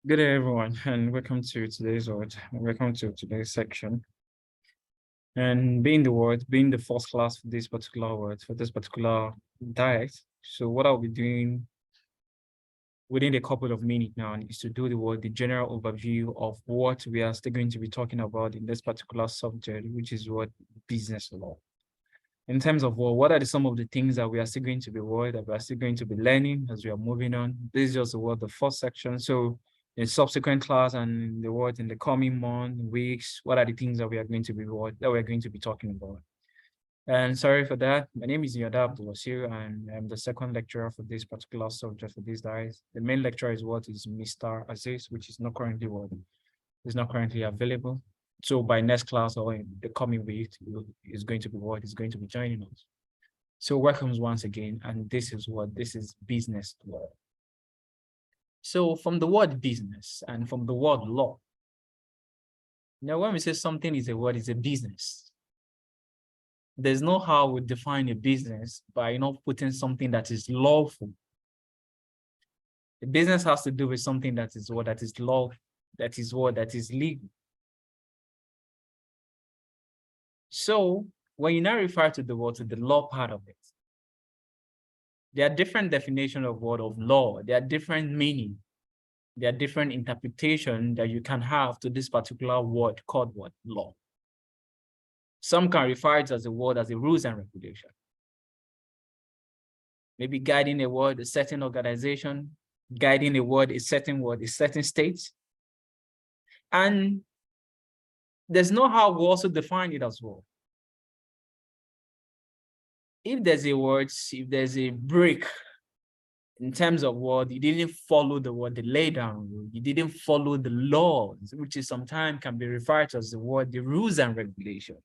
Good day, everyone, and welcome to today's word. Welcome to today's section. And being the first class for this particular word, for this particular diet. So what I'll be doing within a couple of minutes now is to do the general overview of what we are still going to be talking about in this particular subject, which is what business law. In terms of what are some of the things that we are still going to be learning as we are moving on. This is just the first section. So in subsequent class and in the coming month, weeks, what are the things that we are going to be talking about? And sorry for that. My name is Yada Abdulwasir, and I'm the second lecturer for this particular subject for these guys. The main lecturer is Mr. Aziz, which is not currently available. So by next class or in the coming week, is going to be joining us. So welcome once again, and this is business law. So from the word business and from the word law, now when we say something is a business, there's no how we define a business by not putting something that is lawful. The business has to do with something that is lawful, that is legal. So when you now refer to the law part of it, there are different definitions of law. There are different meaning. There are different interpretations that you can have to this particular word called law. Some can refer to as a rules and regulation. Maybe guiding a certain organization, guiding a certain state. And there's no how we also define it as well. If there's a break in terms of you didn't follow the lay down rule, you didn't follow the laws, which is sometimes can be referred to as the rules and regulation.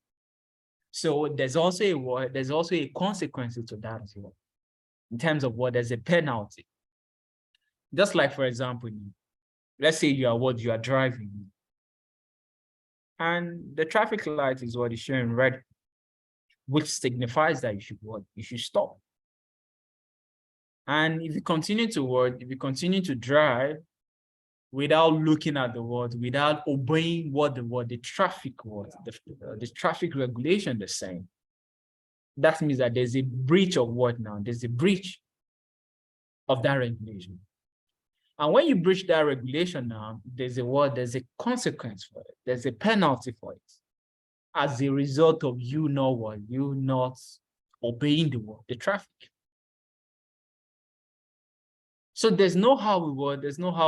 So there's also a consequence to that as well. In terms of there's a penalty. Just like, for example, let's say you are driving, and the traffic light is showing red, which signifies that you should stop. And if you continue to drive without looking at without obeying what the traffic the traffic regulation is saying, that means that there's a breach of There's a breach of that regulation. And when you breach that regulation now, there's a consequence for it. There's a penalty for it as a result of you not obeying the traffic. So there's no how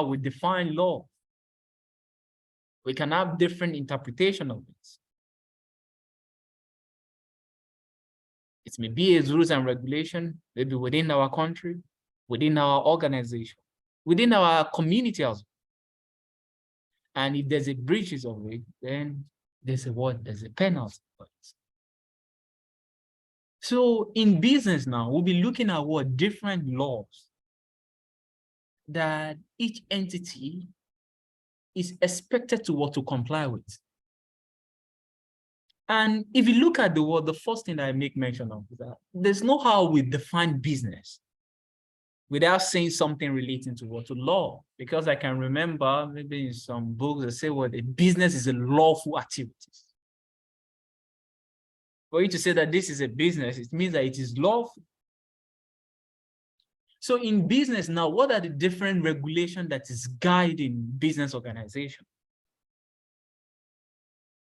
we define law. We can have different interpretation of it. It may be as rules and regulation, maybe within our country, within our organization, within our community as well. And if there's a breaches of it, then there's a penalty for it. So in business now, we'll be looking at different laws that each entity is expected to comply with. And if you look at the first thing that I make mention of is that there's no how we define business without saying something relating to law. Because I can remember maybe in some books they say a business is a lawful activity. For you to say that this is a business, it means that it is lawful. So in business now, what are the different regulations that is guiding business organization?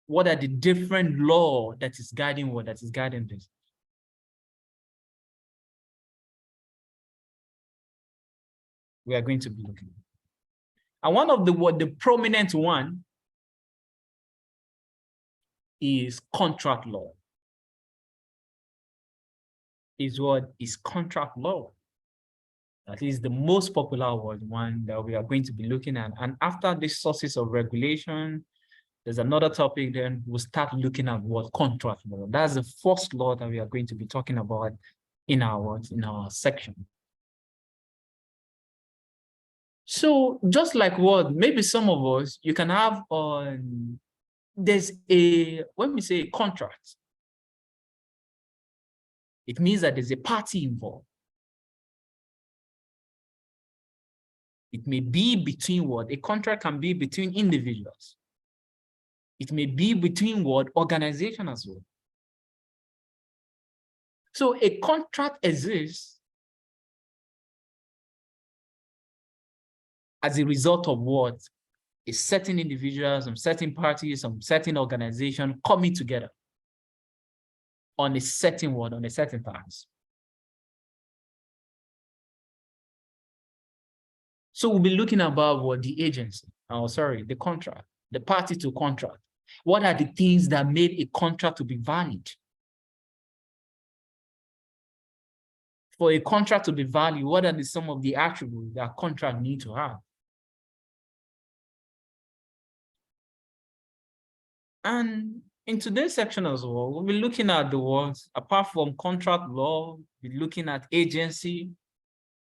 What are the different law that is guiding business? We are going to be looking. And one of the prominent one is contract law. Is contract law. That is the most popular one that we are going to be looking at. And after this sources of regulation, there's another topic, then we'll start looking at contract law. That's the first law that we are going to be talking about in our section. So just like maybe some of us, you can have when we say contract, it means that there's a party involved. It may be between what? A contract can be between individuals. It may be between what? Organization as well. So a contract exists as a result of what? A certain individual, some certain parties, some certain organization coming together on a certain word, on a certain task. So we'll be looking about what the agency, the contract, the party to contract. What are the things that made a contract to be valid? For a contract to be valid, what are some of the attributes that a contract need to have? And in today's section as well, we'll be looking at the words, apart from contract law, we'll be looking at agency.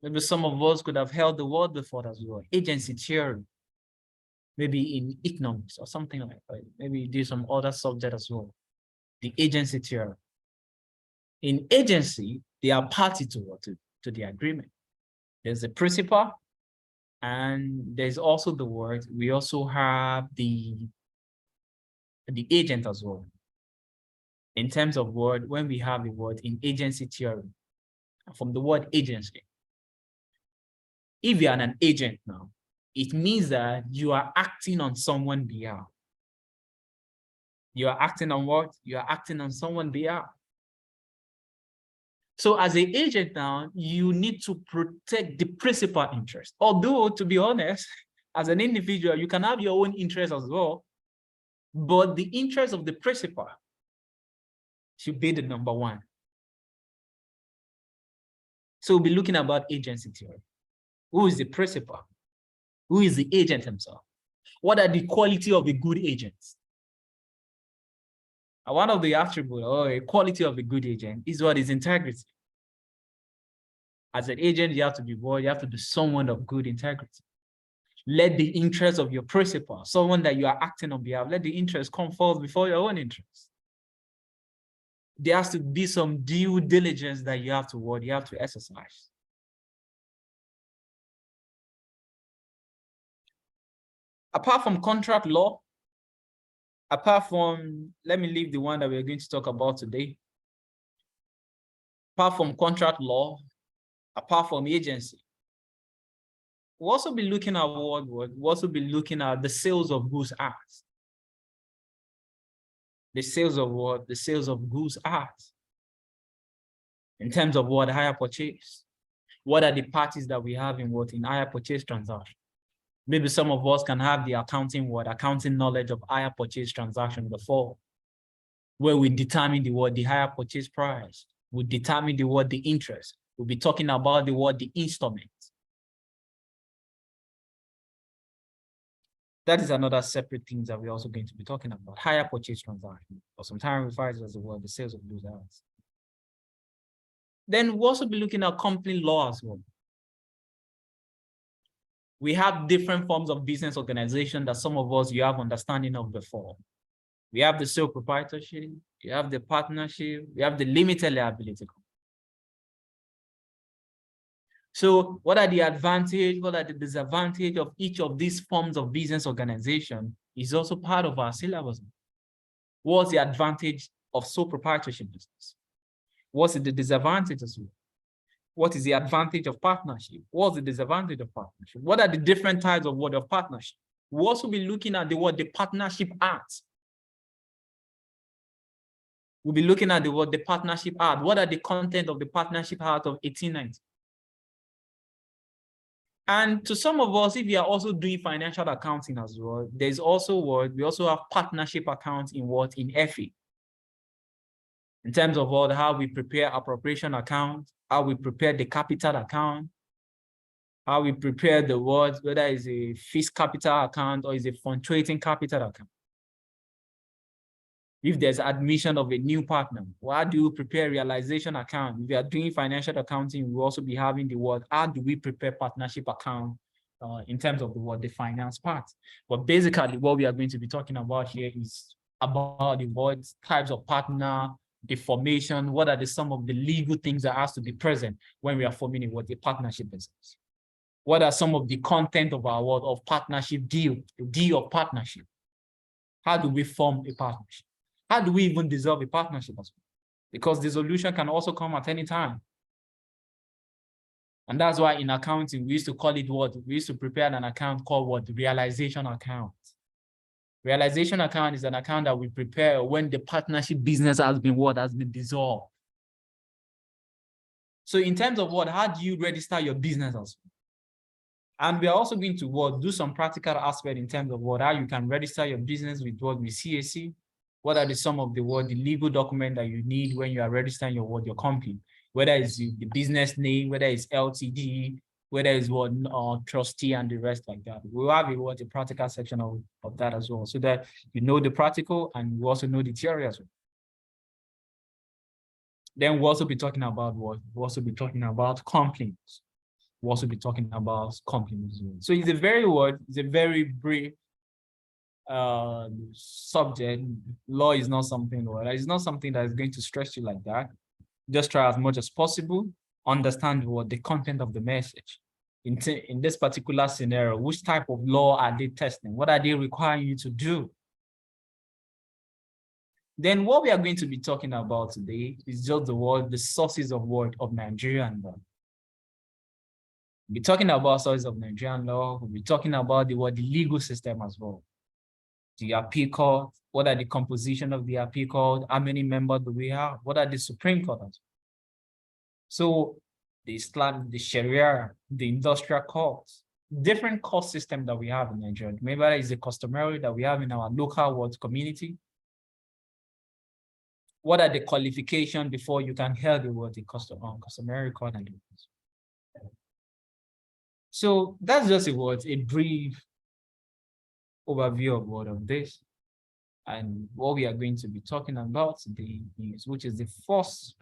Maybe some of us could have heard the word before as well, agency theory. Maybe in economics or something like that. Maybe do some other subject as well. The agency theory. In agency, they are party to the agreement. There's the principal, and there's also the word. We also have the agent as well. In terms of word, when we have the word in agency theory, from the word agency, if you're an agent now, it means that you are acting on someone's behalf. You are acting on what? You are acting on someone's behalf. So as an agent now, you need to protect the principal interest. Although, to be honest, as an individual, you can have your own interest as well, but the interest of the principal should be the number one. So we'll be looking about agency theory. Who is the principal? Who is the agent himself? What are the quality of a good agent? And one of the attributes or a quality of a good agent is what is integrity. As an agent, you have to be what? You have to be someone of good integrity. Let the interest of your principal, someone that you are acting on behalf, let the interest come forth before your own interest. There has to be some due diligence that you have to exercise. Apart from contract law, let me leave the one that we're going to talk about today. Apart from contract law, apart from agency, we'll also be looking at we'll also be looking at the Sales of Goods Act. The sales of what? The Sales of Goods Act. In terms of what? Hire purchase. What are the parties that we have in hire purchase transaction? Maybe some of us can have the accounting knowledge of hire purchase transaction before, where we determine the hire purchase price. We determine the interest. We'll be talking about the installment. That is another separate thing that we're also going to be talking about. Hire purchase transaction, or sometimes referred to as the Sales of Goods Act. Then we'll also be looking at company law as well. We have different forms of business organization that some of us you have understanding of before. We have the sole proprietorship, you have the partnership, we have the limited liability. So what are the advantages, what are the disadvantages of each of these forms of business organization is also part of our syllabus. What's the advantage of sole proprietorship business? What's the disadvantage as well? What is the advantage of partnership? What's the disadvantage of partnership? What are the different types of partnership? We'll also be looking at the Partnership Act. We'll be looking at the Partnership Act. What are the content of the Partnership Act of 1890? And to some of us, if you are also doing financial accounting as well, there's also we also have partnership accounts in FE. In terms of how we prepare appropriation account, how we prepare the capital account, how we prepare whether it's a fixed capital account or is a fluctuating capital account. If there's admission of a new partner, how do you prepare realization account? If you are doing financial accounting, we'll also be having how do we prepare partnership account in terms of the finance part. But basically, what we are going to be talking about here is about the types of partner, the formation, what are some of the legal things that has to be present when we are forming a partnership business. What are some of the content of our word of partnership deal, the deal of partnership? How do we form a partnership? How do we even dissolve a partnership as well? Because dissolution can also come at any time. And that's why in accounting, we used to call it what? We used to prepare an account called what? Realization account. Realization account is an account that we prepare when the partnership business has been what? Has been dissolved. So in terms of what? How do you register your business as well? And we are also going to what? Do some practical aspect in terms of what? How you can register your business with what? With CAC. What are some of the what? The legal document that you need when you are registering your what? Your company. Whether it's the business name, whether it's LTD, whether it's what trustee and the rest like that. We'll have a practical section of that as well, so that you know the practical and you also know the theory as well. Then we'll also be talking about what? We'll also be talking about complaints. We'll also be talking about complaints. So it's a very brief subject. Law is not something, it's not something that is going to stress you like that. Just try as much as possible, understand what the content of the message. In this particular scenario, which type of law are they testing? What are they requiring you to do? Then what we are going to be talking about today is just the sources of what? Of Nigerian law. We'll be talking about sources of Nigerian law. We'll be talking about the legal system as well. The appeal court, what are the composition of the appeal court? How many members do we have? What are the Supreme Court? So the Islam, the Sharia, the industrial courts, different court system that we have in Nigeria. Maybe that is the customary that we have in our local world community. What are the qualifications before you can hear the word the customary court and so that's just a brief overview of this. And what we are going to be talking about today is, which is the first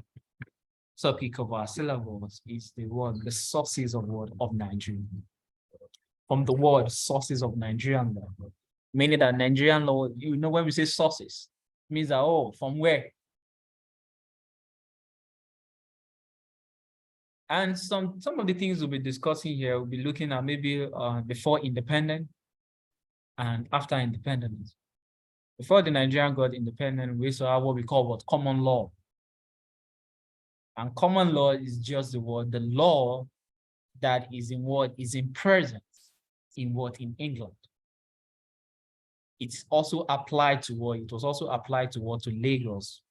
topic of our syllabus, is the sources of Nigerian. From the word sources of Nigerian law, meaning that Nigerian law, when we say sources, it means that, from where? And some of the things we'll be discussing here, we'll be looking at maybe before independence and after independence. Before the Nigerian got independent, we saw what we call common law. And common law is just the law that is in presence in England. It's also applied to it was also applied to Lagos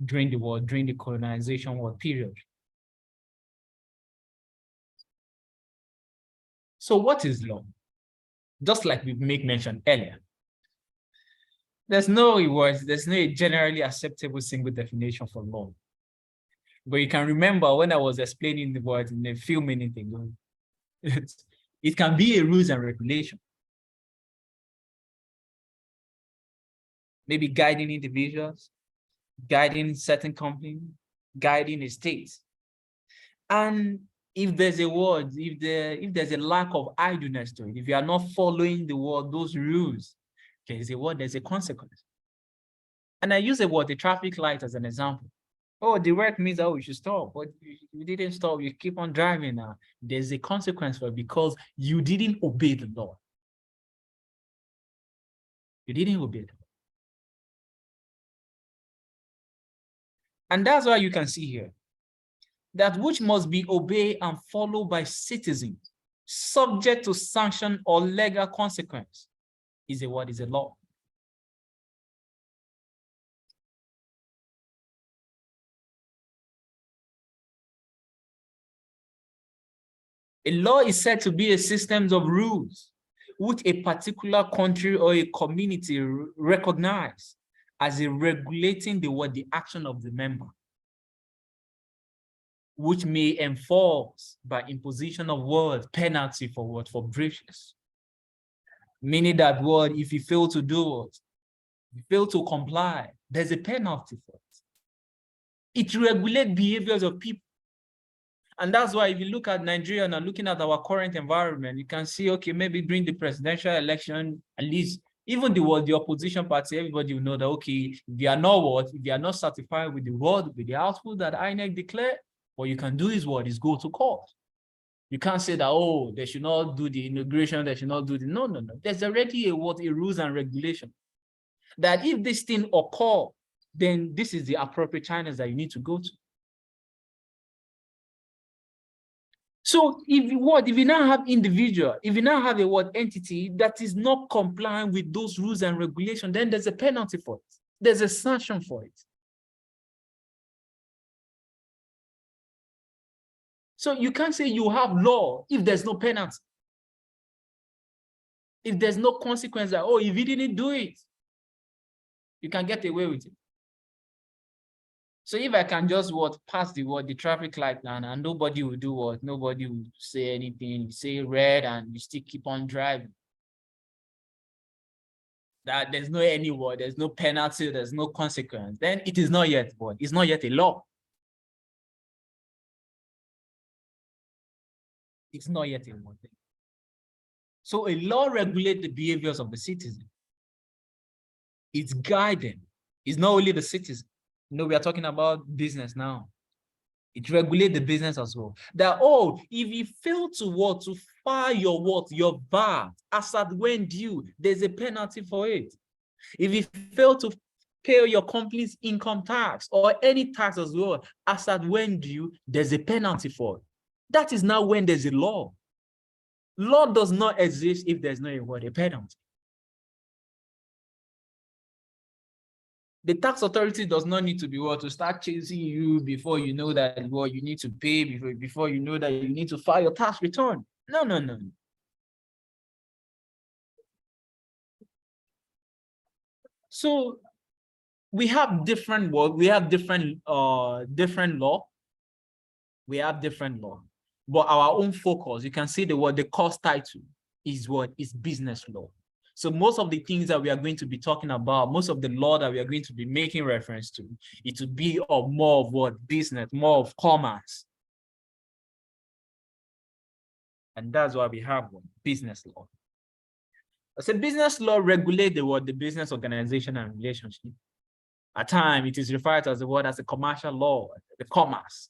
during the colonization period. So what is law? Just like we make mention earlier, there's no generally acceptable single definition for law. But you can remember when I was explaining the word in a few minutes ago, it can be a rules and regulation. Maybe guiding individuals, guiding certain companies, guiding a state. And if there's if there's a lack of idleness to it, if you are not following those rules, there's a consequence. And I use the traffic light as an example. The red means you should stop, but you didn't stop, you keep on driving now. There's a consequence for it because you didn't obey the law. You didn't obey the law. And that's why you can see here that which must be obeyed and followed by citizens, subject to sanction or legal consequence, is a law. A law is said to be a system of rules which a particular country or a community recognize as a regulating the action of the member, which may enforce by imposition of penalty for breaches. Meaning that if you fail to do it, you fail to comply, there's a penalty for it. It regulates behaviors of people. And that's why if you look at Nigeria and looking at our current environment, you can see, maybe during the presidential election, at least even the opposition party, everybody will know that, if you are not satisfied with the output that INEC declared, what you can do is go to court. You can't say that, oh, they should not do the integration, they should not do the, no. There's already a rules and regulation that if this thing occur, then this is the appropriate channels that you need to go to. So if you now have individual, if you now have a entity that is not complying with those rules and regulations, then there's a penalty for it. There's a sanction for it. So you can't say you have law if there's no penalty. If there's no consequence that, oh, if you didn't do it, you can get away with it. So if I can just pass the traffic light and nobody will do what? Nobody will say anything. You say red and you still keep on driving. That there's no there's no penalty, there's no consequence. Then it is not yet what? It's not yet a law. It's not yet a law. So a law regulates the behaviors of the citizen. It's guiding. It's not only the citizen. No, we are talking about business now. It regulates the business as well. That, oh, if you fail to file your VAT as at when due, there's a penalty for it. If you fail to pay your company's income tax or any tax as well, as at when due, there's a penalty for it. That is now when there's a law. Law does not exist if there's no a penalty. The tax authority does not need to be to start chasing you before you know that you need to pay, before you know that you need to file your tax return. No. So we have different we have different law. We have different law. But our own focus, you can see the course title is is business law. So most of the things that we are going to be talking about, most of the law that we are going to be making reference to, it will be more of business, more of commerce. And that's why we have business law. So business law regulates the business organization and relationship. At times, it is referred to as as a commercial law, the commerce.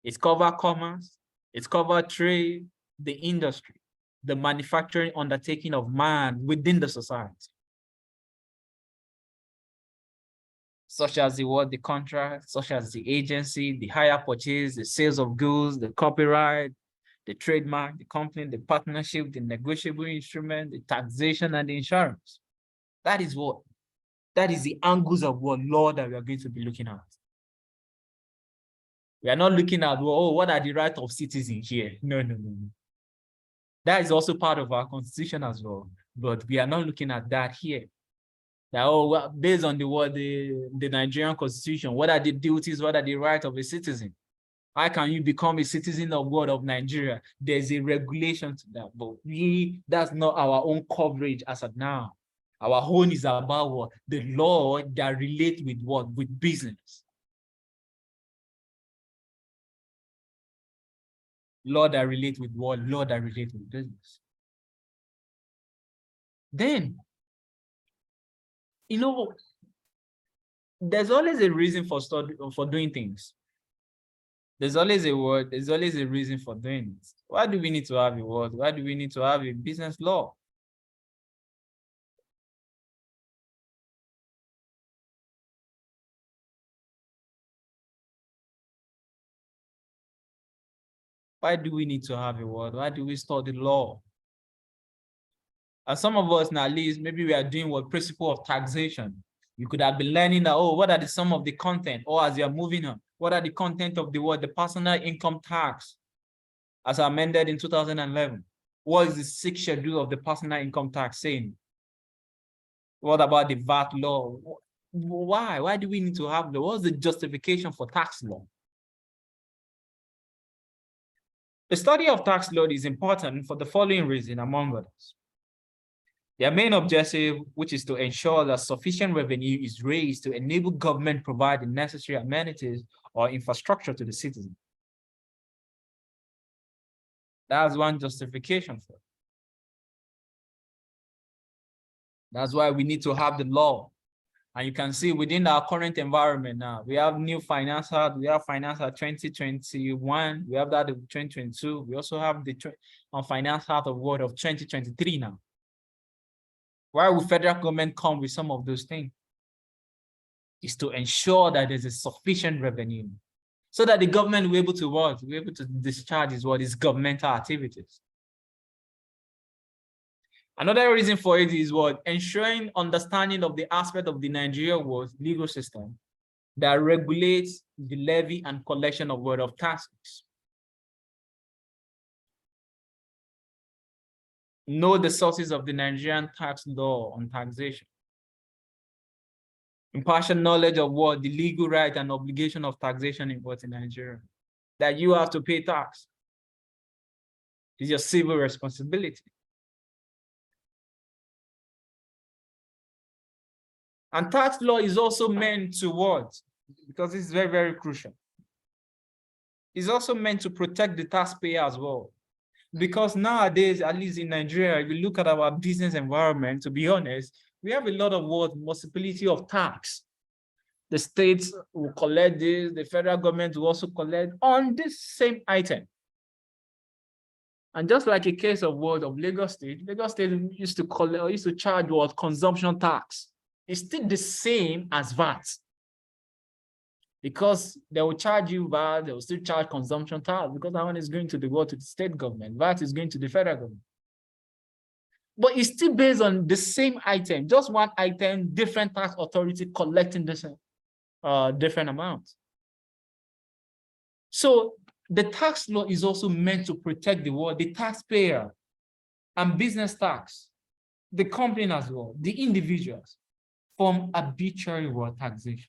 It's covered commerce, it's covered trade, the industry, the manufacturing undertaking of man within the society. Such as the contract, such as the agency, the hire purchase, the sales of goods, the copyright, the trademark, the company, the partnership, the negotiable instrument, the taxation, and the insurance. That is the angles of law that we are going to be looking at. We are not looking at, what are the rights of citizens here? No. That is also part of our constitution as well. But we are not looking at that here. That, based on the Nigerian constitution, what are the duties, what are the rights of a citizen? How can you become a citizen of Nigeria? There's a regulation to that, but that's not our own coverage as of now. Our own is about the law that relates with business. Law that relates with law that relates with business. Then, there's always a reason for doing things. There's always a reason for doing it. Why do we need to have a word? Why do we need to have a business law? Why do we need to have a word? Why do we study law? And some of us now, at least, maybe we are doing principle of taxation. You could have been learning that, what are some of the content, or as you are moving on, what are the content of the personal income tax as amended in 2011? What is the 6th schedule of the personal income tax saying? What about the VAT law? Why? Why do we need to have what's the justification for tax law? The study of tax law is important for the following reason, among others. Their main objective, which is to ensure that sufficient revenue is raised to enable government provide the necessary amenities or infrastructure to the citizen. That's one justification for it. That's why we need to have the law. And you can see within our current environment now, we have new Finance Act, we have Finance Act 2021, we have that of 2022, we also have the Finance Act of World of 2023 now. Why will federal government come with some of those things? Is to ensure that there's a sufficient revenue so that the government will be able to what? Will be able to discharge its governmental activities. Another reason for it is what? Ensuring understanding of the aspect of the Nigerian legal system that regulates the levy and collection of taxes. Know the sources of the Nigerian tax law on taxation. Impartial knowledge of what the legal right and obligation of taxation in Nigeria. That you have to pay tax. It's your civil responsibility. And tax law is also meant to what? Because it's very, very crucial. It's also meant to protect the taxpayer as well. Because nowadays, at least in Nigeria, if you look at our business environment, to be honest, we have a lot of possibility of tax. The states will collect this, the federal government will also collect on this same item. And just like a case of Lagos State used to collect or used to charge consumption tax. It's still the same as VAT. Because they will charge you VAT, they will still charge consumption tax because that one is going to the state government. VAT is going to the federal government. But it's still based on the same item, just one item, different tax authority collecting the same, different amounts. So the tax law is also meant to protect the taxpayer and business tax, the company as well, the individuals from arbitrary taxation.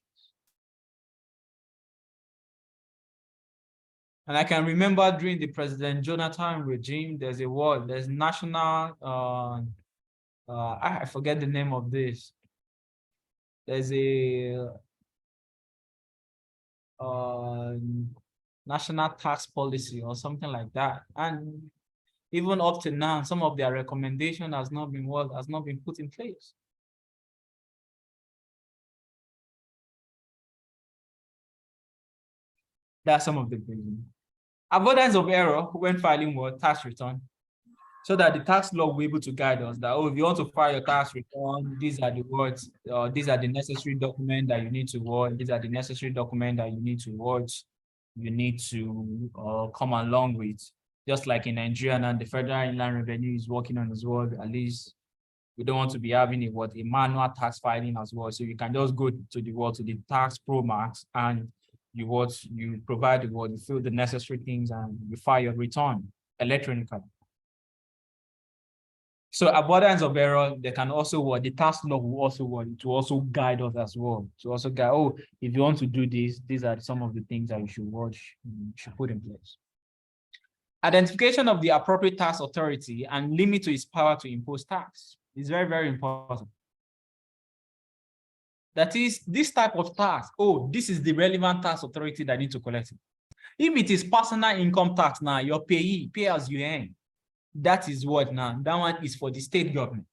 And I can remember during the President Jonathan regime, there's national, I forget the name of this. There's a national tax policy or something like that. And even up to now, some of their recommendation has not been put in place. That's some of the reasons. Avoidance of error when filing tax return, so that the tax law will be able to guide us that, if you want to file your tax return, these are the words, these are the necessary documents that you need to watch, these are the necessary documents that you need to watch, you need to come along with. Just like in Nigeria now, the Federal Inland Revenue is working on as well. At least we don't want to be having a manual tax filing as well. So you can just go to the tax pro max and you provide you fill the necessary things and you file your return electronically. So avoidance of error, they can also the tax law will also guide us as well. To also guide, if you want to do this, these are some of the things that you should put in place. Identification of the appropriate tax authority and limit to its power to impose tax is very, very important. That is, this type of tax, this is the relevant tax authority that needs to collect it. If it is personal income tax now, your pay as you earn, that is what now? That one is for the state government.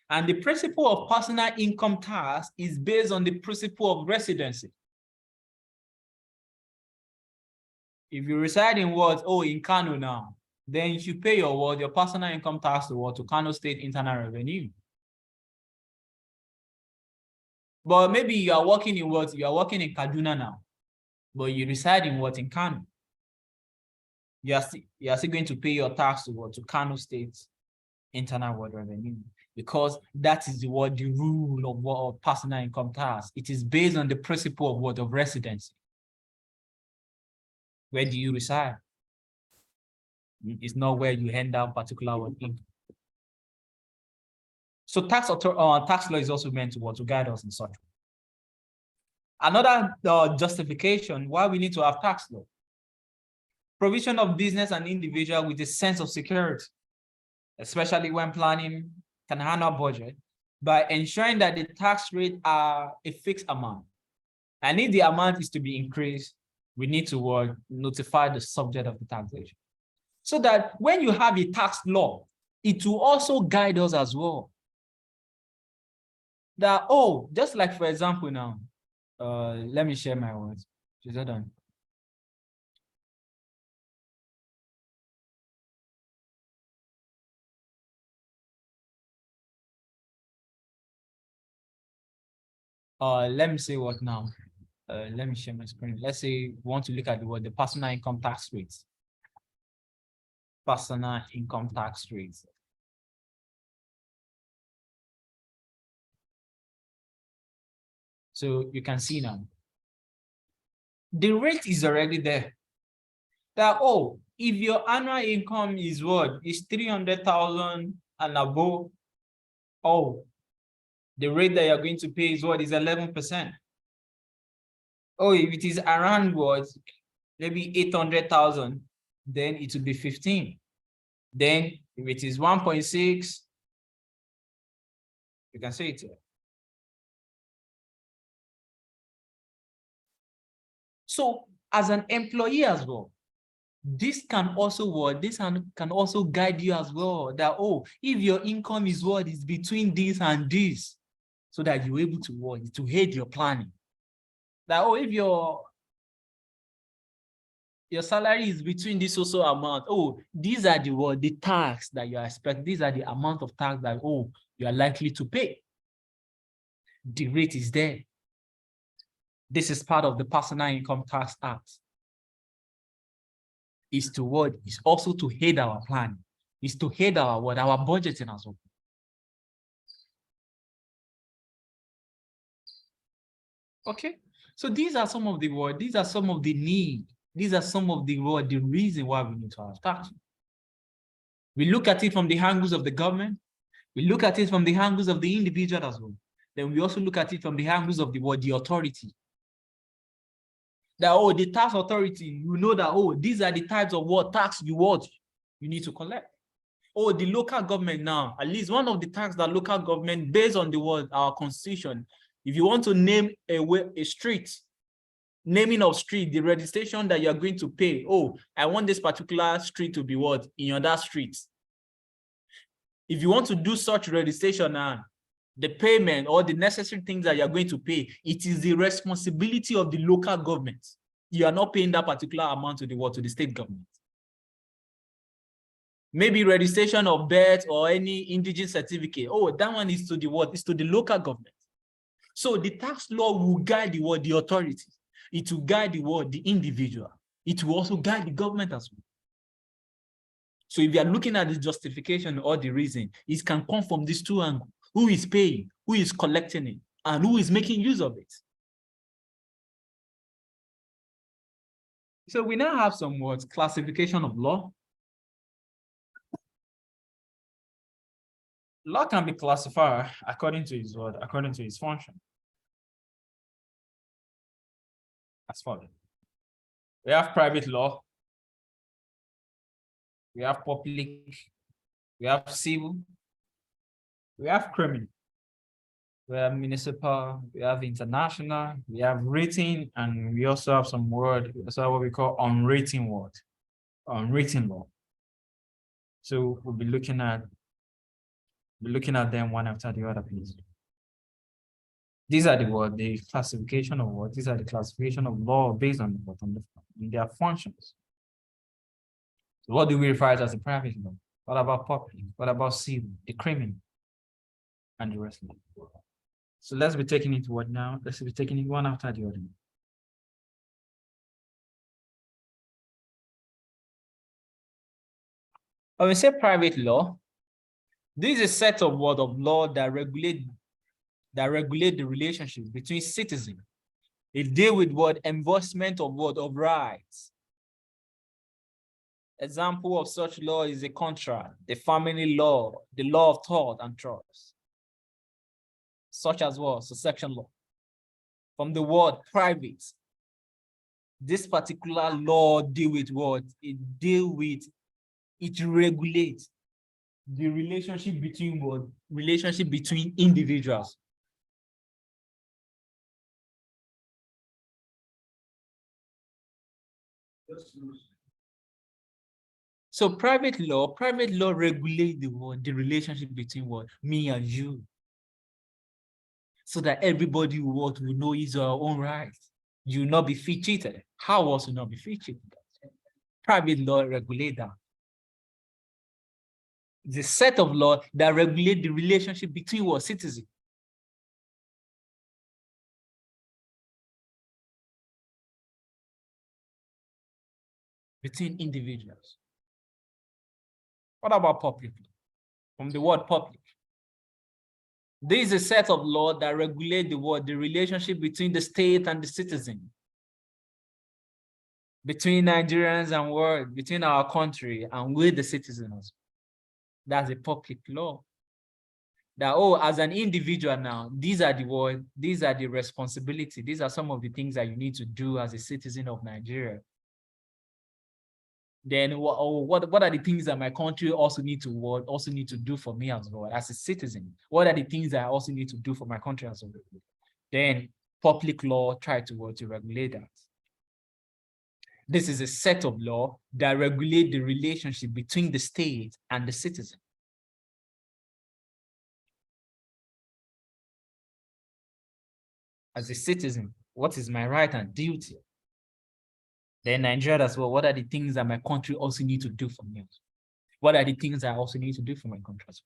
And the principle of personal income tax is based on the principle of residency. If you reside in in Kano now, then you should pay your personal income tax to Kano State Internal Revenue. But maybe you are working in Kaduna now, but you reside in Kano. You are still going to pay your tax to Kano State Internal Revenue, because that is the rule of personal income tax. It is based on the principle of residency. Where do you reside? It's not where you hand out particular income. So tax law is also meant to guide us in such. Another justification why we need to have tax law. Provision of business and individual with a sense of security, especially when planning an annual budget, by ensuring that the tax rate are a fixed amount. And if the amount is to be increased, we need to notify the subject of the taxation. So that when you have a tax law, it will also guide us as well. that, oh, just like for example now, let me share my words. Is that done? Let me say what now? Let me share my screen. Let's say we want to look at the personal income tax rates. Personal income tax rates. So you can see now, the rate is already there. That, oh, if your annual income is what? Is 300,000 and above, oh, the rate that you're going to pay is what? Is 11%. Oh, if it is around what? Maybe 800,000, then it will be 15. Then if it is 1.6, you can say it here. So as an employee as well, this can also what? This can also guide you as well. That, oh, if your income is what is between this and this, so that you're able to what? To aid your planning. That, oh, if your salary is between this also amount, oh, these are the what? The tax that you expect. These are the amount of tax that, oh, you are likely to pay. The rate is there. This is part of the Personal Income Tax Act. Is to what? Is also to aid our plan. Is to aid our what? Our budgeting as well. Okay. So these are some of the what? These are some of the need. These are some of the what? The reason why we need to have tax. We look at it from the angles of the government. We look at it from the angles of the individual as well. Then we also look at it from the angles of the what? The authority. That, oh, the tax authority, you know that, oh, these are the types of what tax you need to collect. Oh, the local government now, at least one of the tax that local government, based on the word, our constitution, if you want to name a street, naming of street, the registration that you're going to pay, oh, I want this particular street to be what? In that street. If you want to do such registration now, the payment or the necessary things that you're going to pay, it is the responsibility of the local government. You are not paying that particular amount to the state government. Maybe registration of birth or any indigent certificate. Oh, that one is to the what? It's to the local government. So the tax law will guide the what? The authority. It will guide the what? The individual. It will also guide the government as well. So if you are looking at the justification or the reason, it can come from these two angles. Who is paying, who is collecting it, and who is making use of it. So we now have some words, classification of law. Law can be classified according to its word, according to its function. As follows. We have private law. We have public. We have civil. We have criminal. We have municipal. We have international. We have written, and we also have some word. So what we call unwritten word, unwritten law. So we'll be looking at them one after the other, please. These are the word, the classification of what. These are the classification of law based on what, on their functions. So what do we refer to as a private law? What about public? What about civil, the criminal, and the rest of it? So let's be taking it what now? Let's be taking it one after the other. When we say private law, this is a set of word of law that regulate the relationship between citizens. It deal with what? Enforcement of what? Of rights. Example of such law is a contract, the family law, the law of tort and trust. Such as what? Succession law. From the word private, this particular law deal with what? It regulates the relationship between what? Relationship between individuals. So private law regulates the relationship between what? Me and you. so that everybody will know his or her own rights. You will not be free cheated. How else will not be free cheated? Private law regulate that. It's a set of law that regulate the relationship between what citizens. Between individuals. What about public? From the word public. There is a set of law that regulate the relationship between the state and the citizen. Between Nigerians and world, between our country and with the citizens. That's a public law. That, oh, as an individual now, these are the responsibility. These are some of the things that you need to do as a citizen of Nigeria. Then what are the things that my country also need to do for me as well as a citizen? What are the things that I also need to do for my country as well? Then public law try to regulate that. This is a set of law that regulate the relationship between the state and the citizen. As a citizen, what is my right and duty? Then Nigeria as well, what are the things that my country also need to do for me? What are the things I also need to do for my country as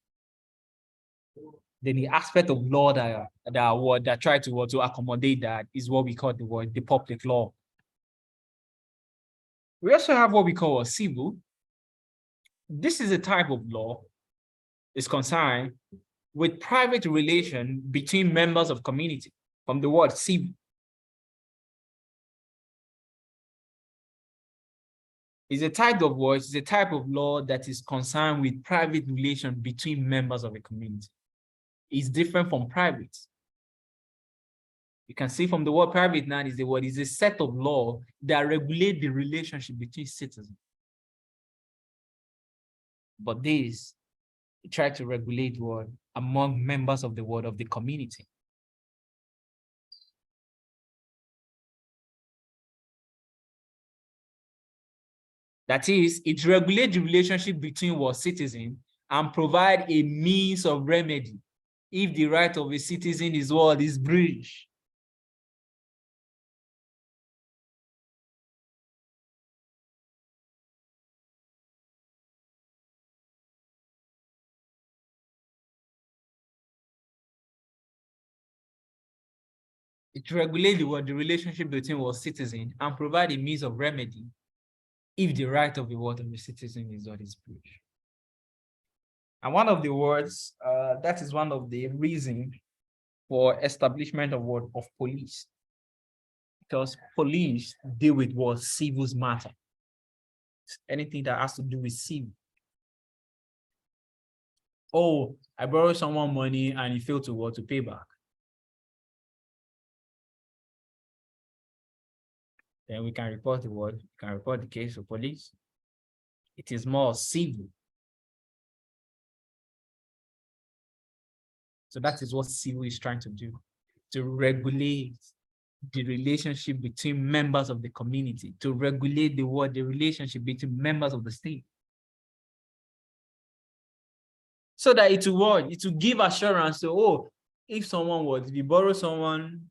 well? Then the aspect of law that try to accommodate that is what we call the public law. We also have what we call a civil. This is a type of law is concerned with private relation between members of community, from the word civil. It's a type of law, it's a type of law that is concerned with private relation between members of a community. It's different from private. You can see from the word private now is a set of law that regulate the relationship between citizens. But this try to regulate among members of the community. That is, it regulates the relationship between citizens and provide a means of remedy if the right of a citizen is breached. It regulates the relationship between citizens and provide a means of remedy if the right of the citizen is breached. And one of the words, that is one of the reasons for establishment of police. Because police deal with civil matter. Anything that has to do with civil. Oh, I borrowed someone money and he failed to pay back. Then we can report the case to police. It is more civil. So that is what civil is trying to do, to regulate the relationship between members of the community, to regulate the relationship between members of the state. So that it will give assurance to, if you borrow someone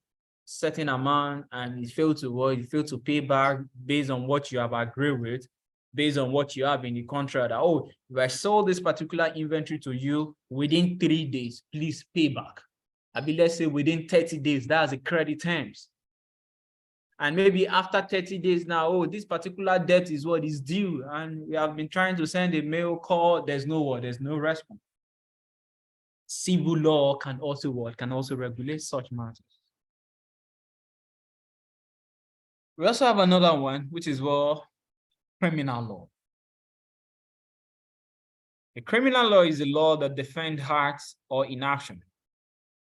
certain amount and he failed to pay back based on what you have agreed with, based on what you have in the contract, that, if I sold this particular inventory to you within 3 days, please pay back. Let's say within 30 days, that's the credit terms. And maybe after 30 days now, this particular debt is what is due. And we have been trying to send a mail call, there's no response. Civil law can also regulate such matters. We also have another one, which is criminal law. A criminal law is a law that defends acts or inaction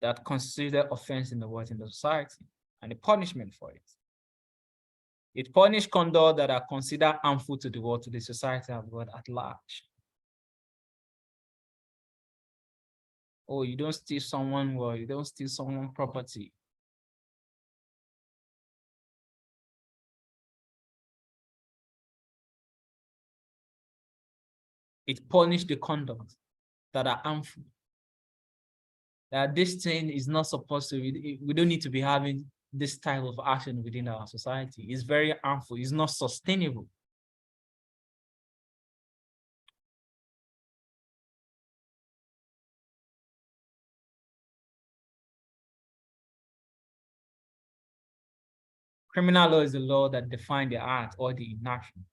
that constitute offense in the society and the punishment for it. It punishes conduct that are considered harmful to the society at large. You don't steal someone's property. It punishes the conduct that are harmful. that this thing is not supposed to, we don't need to be having this type of action within our society. It's very harmful. It's not sustainable. Criminal law is the law that defines the act or the inaction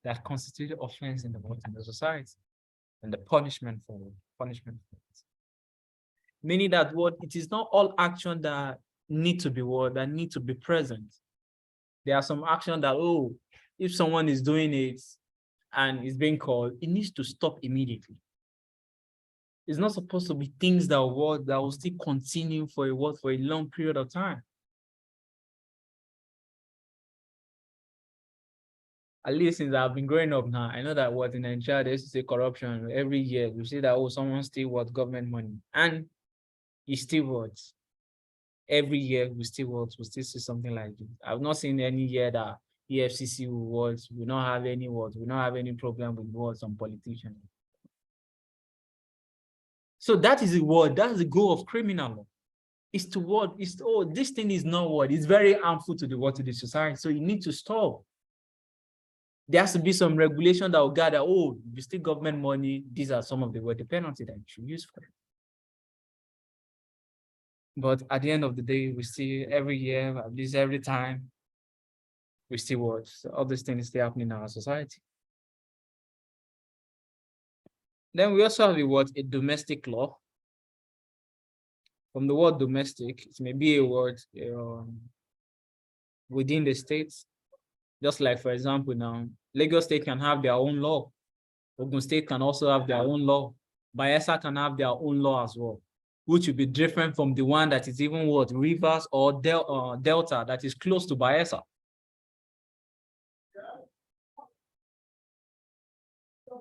that constitutes offense in the society, and the punishment for it. Meaning that what it is not all action that need to be that need to be present. There are some action that, oh, if someone is doing it and is being called, it needs to stop immediately. It's not supposed to be things that will still continue for a long period of time. At least since I've been growing up now, I know that what in Nigeria, they used to say corruption. Every year, we see that, oh, someone steal what government money. And he still works. Every year, we still see something like this. I've not seen any year that EFCC will not have any we not have any problem with words on politicians. So that is the word, that's the goal of criminal law. It's to what? Oh, this thing is not what? It's very harmful to the society. So you need to stop. There has to be some regulation that will gather, oh, if you steal government money, these are some of the penalties that you should use for it. But at the end of the day, we see every year, at least every time, we see what? So all these things still happening in our society. Then we also have a domestic law. From the word domestic, it may be a word within the states. Just like, for example, now, Lagos State can have their own law. Ogun State can also have their own law. Bayelsa can have their own law as well, which will be different from the one that is even what? Rivers or Delta that is close to Bayelsa.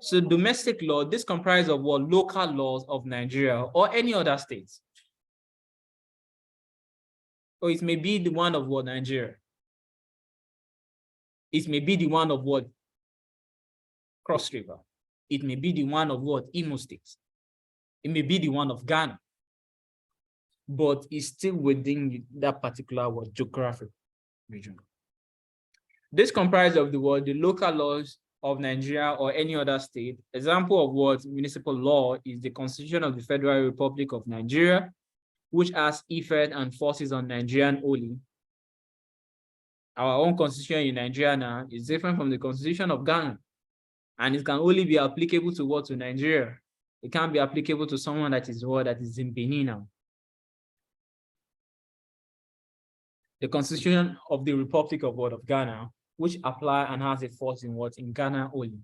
So domestic law, this comprises of what? Local laws of Nigeria or any other states. Or it may be the one of what? Nigeria. It may be the one of what? Cross River. It may be the one of what? Imo State. It may be the one of Ghana. But it's still within that particular what? Geographic region. This comprises of the local laws of Nigeria or any other state. Example of what municipal law is the Constitution of the Federal Republic of Nigeria, which has effect and forces on Nigerian only. Our own constitution in Nigeria now is different from the constitution of Ghana, and it can only be applicable to what? To Nigeria. It can't be applicable to someone that is in Benin now. The constitution of the Republic of Ghana, which apply and has a force in Ghana only.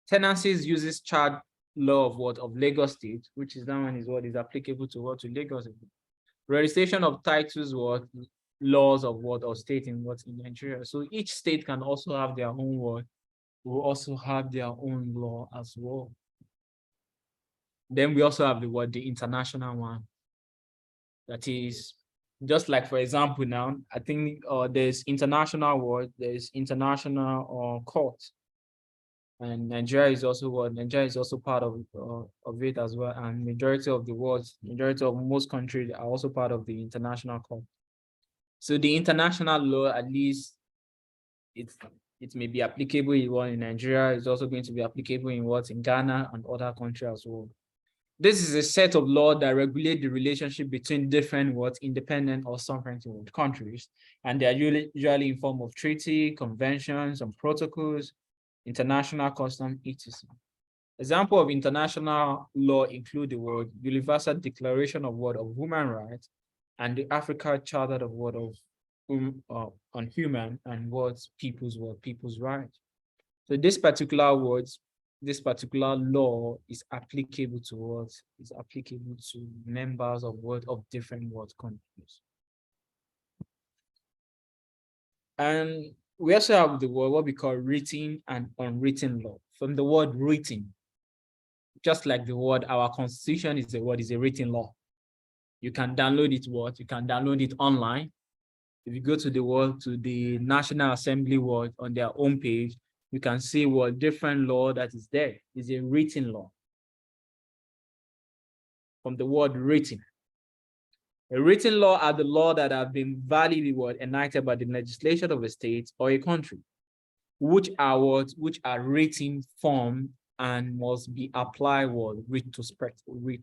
Tenancies uses child law of Lagos State, which is that one is applicable to Lagos. Registration of titles laws of state in Nigeria. So each state can also have their own will also have their own law as well. Then we also have the international one. That is just like, for example, now I think there's international there's international court, and Nigeria is also part of it as well. And majority of most countries are also part of the international court. So the international law, at least it may be applicable in Nigeria. It's also going to be applicable in Ghana and other countries as well. This is a set of laws that regulate the relationship between different independent or sovereign countries, and they are usually in form of treaty, conventions, and protocols, international custom, etc. Example of international law include the Universal Declaration of Human Rights and the Africa Charter on Human and People's Rights. So this particular law is applicable to is applicable to members of different countries. And we also have what we call written and unwritten law. From the word written, just like our constitution is a written law. You can download it you can download it online. If you go to the National Assembly on their own page, you can see different law that is there. It's a written law. From the word written. A written law are the law that have been validly enacted by the legislation of a state or a country, which are written form and must be applied retrospectively.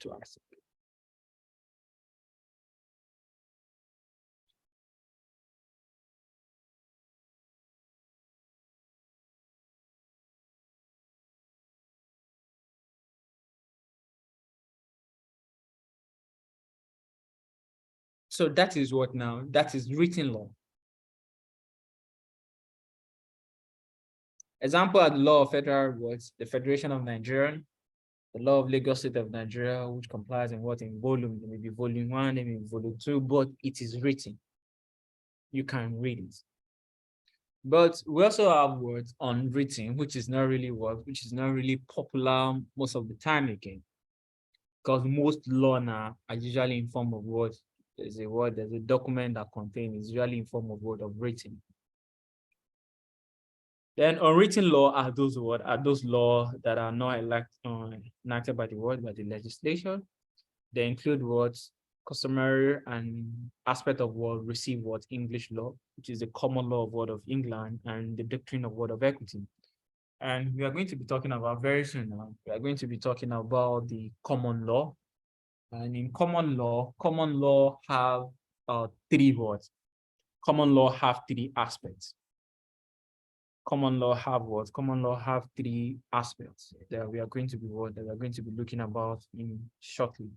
So that is what now? That is written law. Example are the law of federal words, the Federation of Nigeria, the law of Lagos State of Nigeria, which complies in volume, it may be volume 1, it may be volume 2, but it is written. You can read it. But we also have words unwritten, which is not really popular most of the time again. Because most law now are usually in form of words. There's a document that contains, is usually in form of word of written. Then unwritten law are those laws that are not enacted by the legislation. They include words customary and aspect of word receive what English law, which is the common law of word of England and the doctrine of word of equity. And we are going to be talking about very soon now. We are going to be talking about the common law. And in common law have 3 words. Common law have 3 aspects. Common law have what? Common law have 3 aspects that we are going to be looking about in shortly.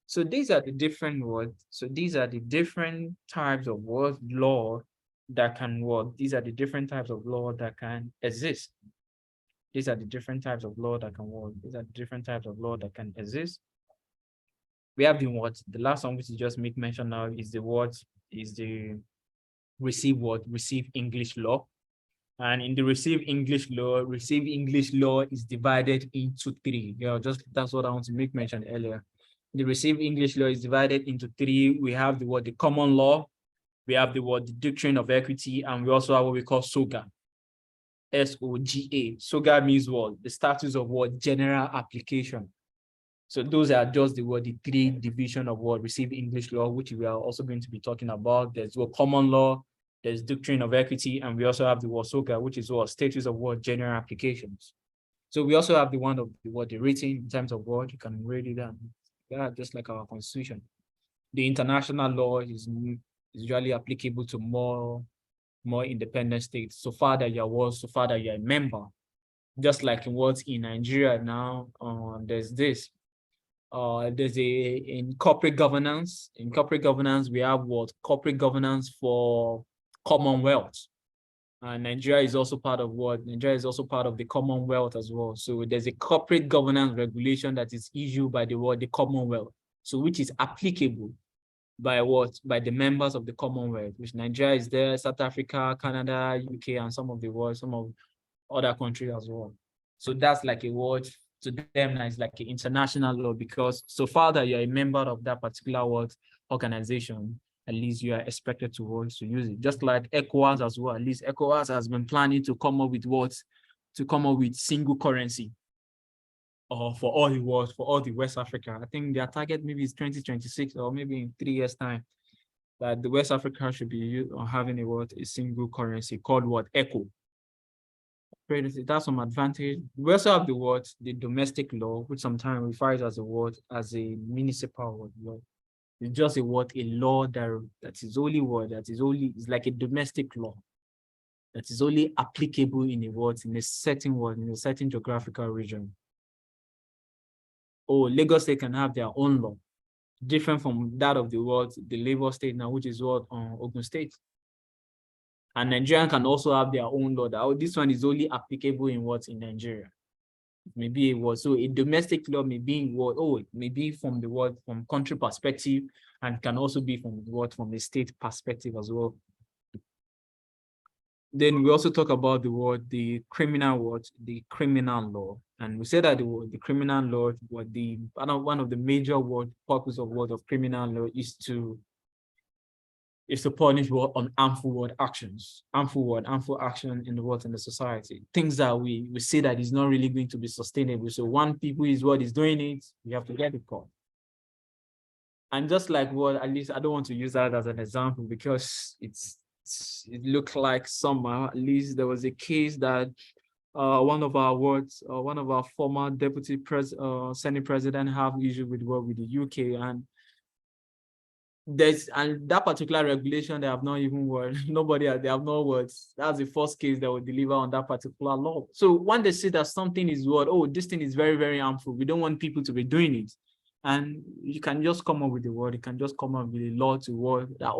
So these are the different words. So these are the different types of words, law that can work. These are the different types of law that can exist. These are the different types of law that can work. These are the different types of law that can exist. We have the words. The last one, which is just make mention now, is the words, is the receive English law. And in the receive English law is divided into 3. That's what I want to make mention earlier. The received English law is divided into 3. We have the common law, we have the doctrine of equity, and we also have what we call SOGA. SOGA. SOGA means what? The statutes of general application. So those are just the 3 division of received English law, which we are also going to be talking about. There's common law, there's doctrine of equity, and we also have the SOGA, which is statutes of general applications. So we also have the one of the written in terms of you can read it down. Yeah, just like our constitution. The international law is usually applicable to more independent states, so far that you're a member. Just like in Nigeria now, there's this. In corporate governance. In corporate governance, we have corporate governance for Commonwealth. And Nigeria is also part of Nigeria is also part of the Commonwealth as well. So there's a corporate governance regulation that is issued by the Commonwealth. So which is applicable by the members of the Commonwealth, which Nigeria is there, South Africa, Canada, UK, and some of other countries as well. So that's like a word to them that is like an international law, because so far that you're a member of that particular organization, at least you are expected to use it. Just like ECOWAS as well. At least ECOWAS has been planning to come up with single currency for all the West Africa. I think their target maybe is 2026 or maybe in 3 years' time, that the West Africa should be having a single currency called ECO. That's some advantage. We also have the domestic law, which sometimes refers as a municipal law. It's just a law that is like a domestic law that is only applicable in a certain geographical region. Lagos State can have their own law, different from that of the Lagos State now, which is Ogun State. And Nigerian can also have their own law. This one is only applicable in Nigeria. Maybe so a domestic law may be maybe from from country perspective, and can also be from the state perspective as well. Then we also talk about the criminal law, and we say that the criminal law, one of the major purpose of criminal law is to punish on harmful actions, harmful action in the society. Things that we say that is not really going to be sustainable. So one people is doing it, we have to get it caught. And just like what, at least I don't want to use that as an example because it looked like somehow, at least there was a case that one of our wards, one of our former Senate president have issue with the UK, and that particular regulation they have not even worked. They have no words. That's the first case that will deliver on that particular law. So when they see that something is this thing is very, very harmful, we don't want people to be doing it. And you can just come up with the word, you can just come up with a law to word that,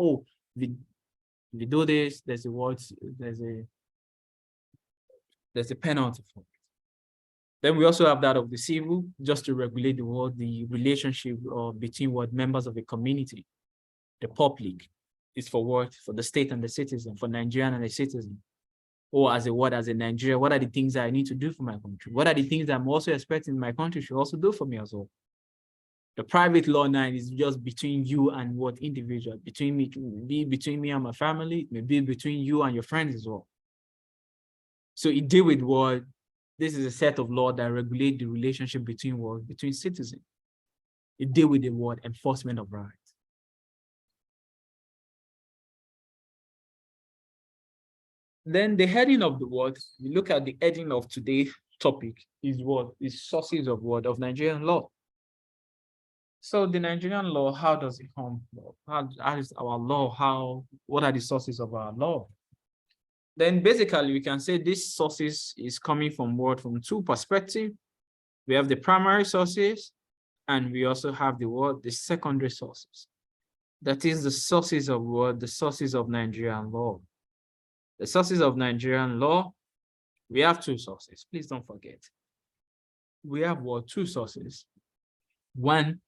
we do this, there's a word, there's a penalty for it. Then we also have that of the civil, just to regulate the relationship between members of a community. The public is for what? For the state and the citizen, for Nigerian and the citizen. Or as a Nigerian, what are the things that I need to do for my country? What are the things that I'm also expecting my country should also do for me as well? The private law now is just between you and what individual, between me and my family, maybe between you and your friends as well. So it deal with what? This is a set of law that regulate the relationship between citizens. It deal with the word enforcement of rights. Then the heading of the word, we look at the heading of today's topic is what? Is sources of what? Of Nigerian law. So the Nigerian law, how does it come? How is our law? What are the sources of our law? Then basically we can say this sources is coming from two perspectives. We have the primary sources, and we also have the secondary sources. That is the sources of the sources of Nigerian law. The sources of Nigerian law, we have two sources. Please don't forget. We have two sources. One,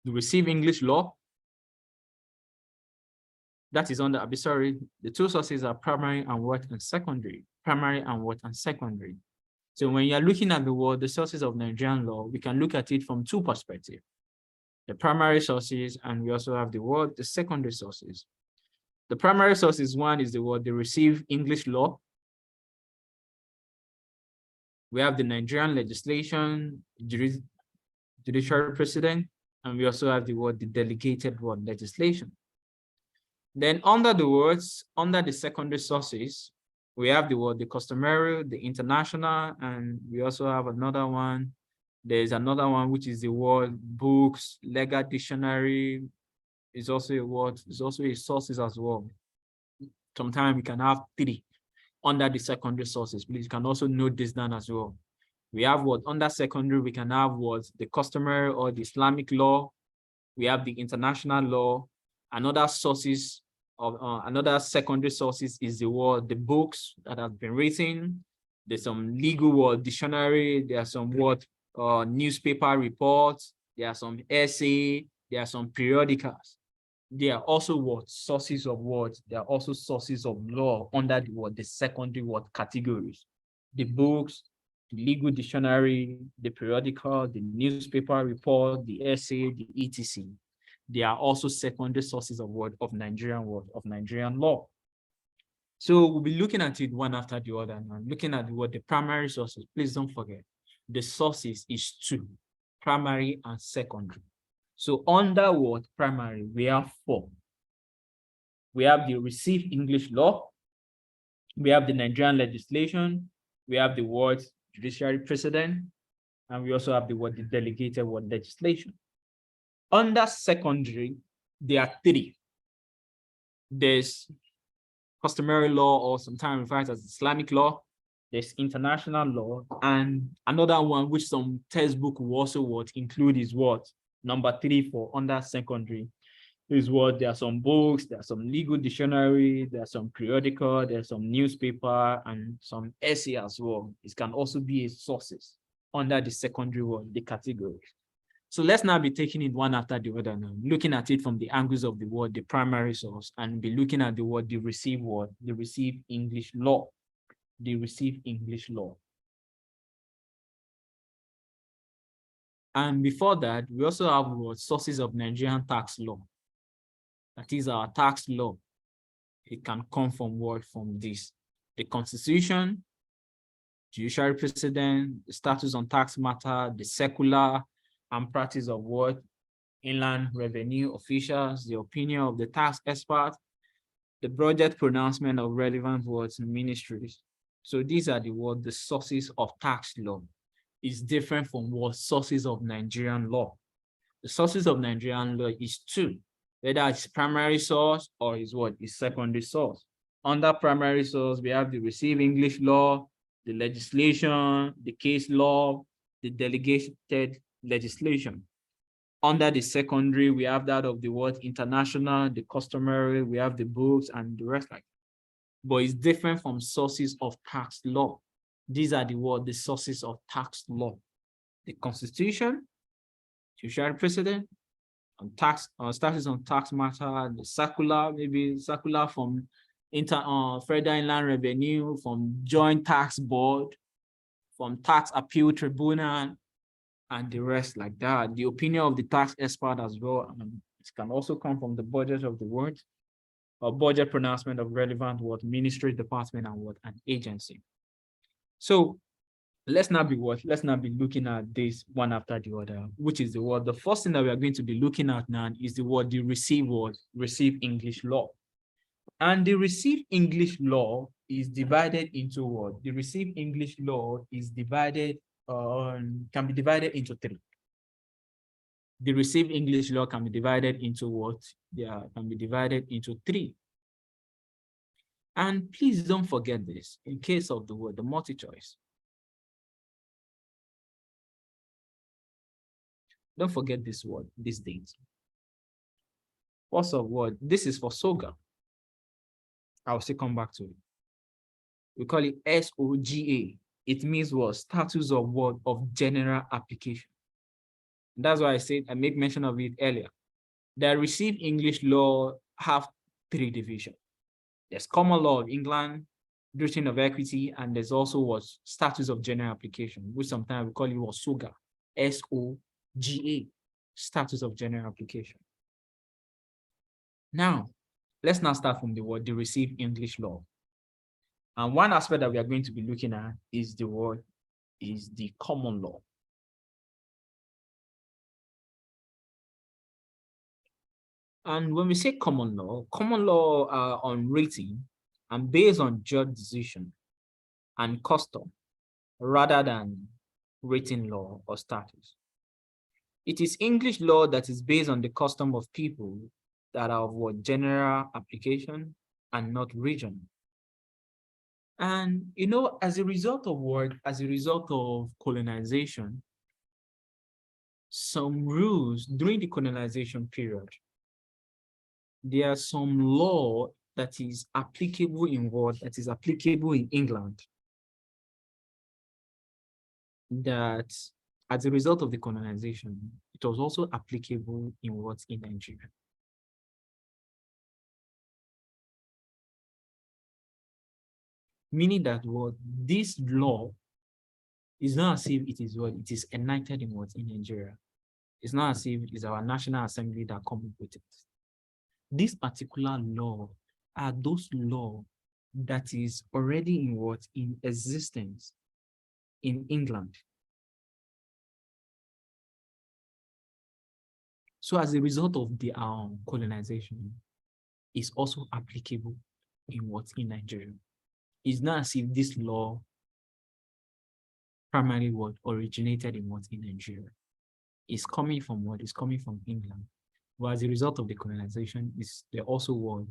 the received English law. That is the two sources are primary and secondary. Primary and secondary. So when you're looking at the sources of Nigerian law, we can look at it from two perspectives. The primary sources, and we also have the secondary sources. The primary sources, one is the received English law. We have the Nigerian legislation, judicial precedent, and we also have the delegated legislation. Then under the secondary sources, we have the customary, the international, and we also have another one. There's another one which is the books, legal dictionary. It's also a sources as well. Sometimes we can have three under the secondary sources. Please, you can also note this down as well. We have under secondary, we can have the customary or the Islamic law. We have the international law. Another secondary sources is the books that have been written. There's some legal dictionary. There are some newspaper reports. There are some essay. There are some periodicals. There are also sources of There are also sources of law under the secondary categories. The books, the legal dictionary, the periodical, the newspaper report, the essay, the etc. They are also secondary sources of Nigerian law. So we'll be looking at it one after the other now. Looking at the primary sources. Please don't forget, the sources is two, primary and secondary. So under primary, we have four. We have the received English law. We have the Nigerian legislation. We have the judicial precedent. And we also have the delegated legislation. Under secondary, there are three. There's customary law, or sometimes referred as Islamic law. There's international law, and another one which some textbook will also include is number three for under secondary is there are some books, there are some legal dictionary, there are some periodical, there's some newspaper, and some essay as well. It can also be a sources under the secondary the category. So let's now be taking it one after the other now, looking at it from the angles of the primary source, and be looking at the received English law. The received English law. And before that, we also have sources of Nigerian tax law. That is our tax law. It can come from from this. The Constitution, judicial precedent, the statutes on tax matter, the secular and practice of inland revenue officials, the opinion of the tax expert, the budget pronouncement of relevant words and ministries. So these are the sources of tax law. It's different from what sources of Nigerian law. The sources of Nigerian law is two, whether it's primary source or is secondary source. Under primary source, we have the received English law, the legislation, the case law, the delegated legislation. Under the secondary, we have that of the word international, the customary, we have the books and the rest like that. But it's different from sources of tax law. These are the sources of tax law. The Constitution, judicial precedent, on tax, statutes on tax matter, the circular, maybe circular from Federal Inland Revenue, from Joint Tax Board, from Tax Appeal Tribunal, and the rest like that. The opinion of the tax expert as well. It can also come from the budget of the word, or budget pronouncement of relevant word, ministry, department, and what an agency. So let's not be looking at this one after the other, which is the word. The first thing that we are going to be looking at now is the word, the receive English law. And the receive English law is divided into what? The receive English law is divided can be divided into three. The received English law can be divided into what? Yeah, can be divided into three. And please don't forget this in case of the word, the multi-choice. Don't forget this word, this date. What's a word? This is for SOGA. I'll still come back to it. We call it SOGA. It means what? Status of word of general application. That's why I said, I make mention of it earlier. The received English law have three divisions. There's common law of England, doctrine of equity, and there's also what? Status of general application, which sometimes we call it what? SOGA, SOGA, status of general application. Now, let's now start from the word, the received English law. And one aspect that we are going to be looking at is the word, is the common law. And when we say common law are on rating and based on judge decision and custom rather than written law or status. It is English law that is based on the custom of people that are of what? General application and not regional. And you know, as a result of colonization, some rules during the colonization period, there are some law that is applicable in what? That is applicable in England. That as a result of the colonization, it was also applicable in what? In Nigeria. Meaning that what? This law is not as if it is what? It is enacted in what? In Nigeria. It's not as if it is our National Assembly that come up with it. This particular law are those laws that is already in what? In existence in England. So as a result of the colonization, is also applicable in what? In Nigeria. It's not as if this law primarily what? Originated in what? In Nigeria. It's coming from what? It's coming from England. But as a result of the colonization, they also what?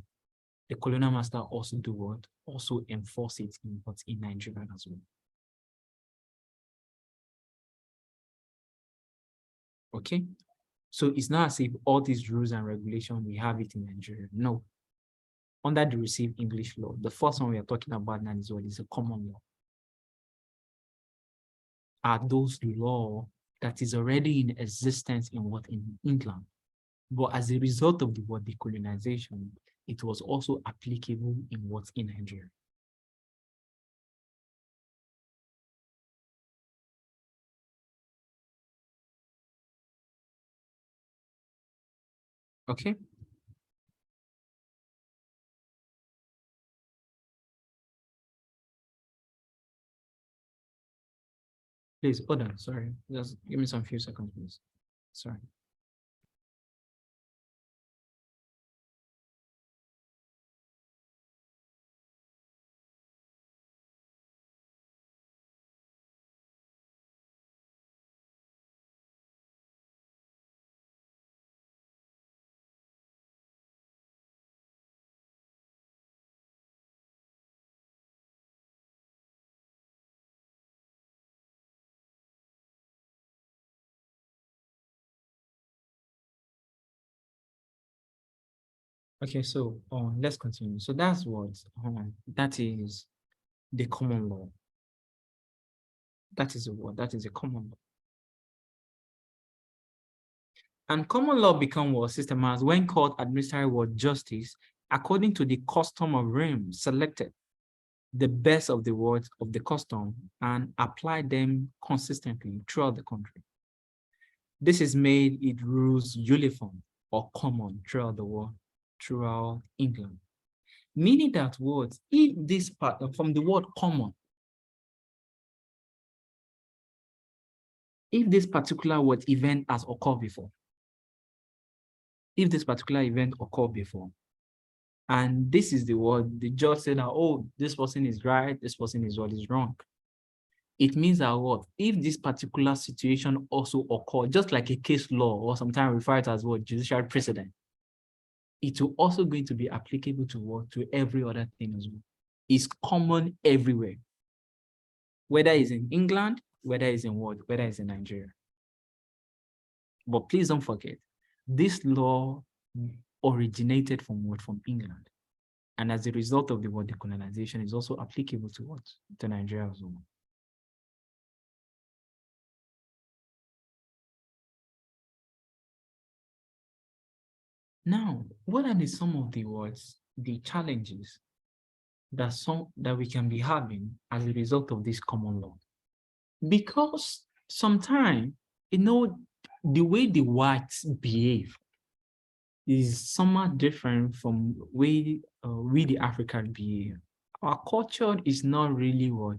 The colonial master also do what? Also enforce it in what? In Nigeria as well. Okay? So it's not as if all these rules and regulations, we have it in Nigeria. No. Under the received English law, the first one we are talking about now is what? Is a common law. Are those laws that is already in existence in what? In England. But as a result of the what? The colonization, it was also applicable in what? In Nigeria. Okay? Please, hold on, sorry. Just give me some few seconds, please. Sorry. Okay, so let's continue. So that's what that is the common law. That is a word. That is a common law. And common law become what systemized when court administer what justice according to the custom of realm selected the best of the words of the custom and apply them consistently throughout the country. This is made it rules uniform or common throughout the world, throughout England. Meaning that words, if this part from the word common, if this particular word event has occurred before, if this particular event occurred before, and this is the word, the judge said that, oh, this person is right, this person is what is wrong. It means that what, if this particular situation also occurred, just like a case law, or sometimes referred to as what, judicial precedent, it will also going to be applicable to what, to every other thing as well. It's common everywhere. Whether it's in England, whether it's in what, whether it's in Nigeria. But please don't forget, this law originated from what, from England. And as a result of the word decolonization, is also applicable to what, to Nigeria as well. Now, what are some of the words, the challenges that we can be having as a result of this common law? Because sometimes, the way the whites behave is somewhat different from the way we the African behave. Our culture is not really what,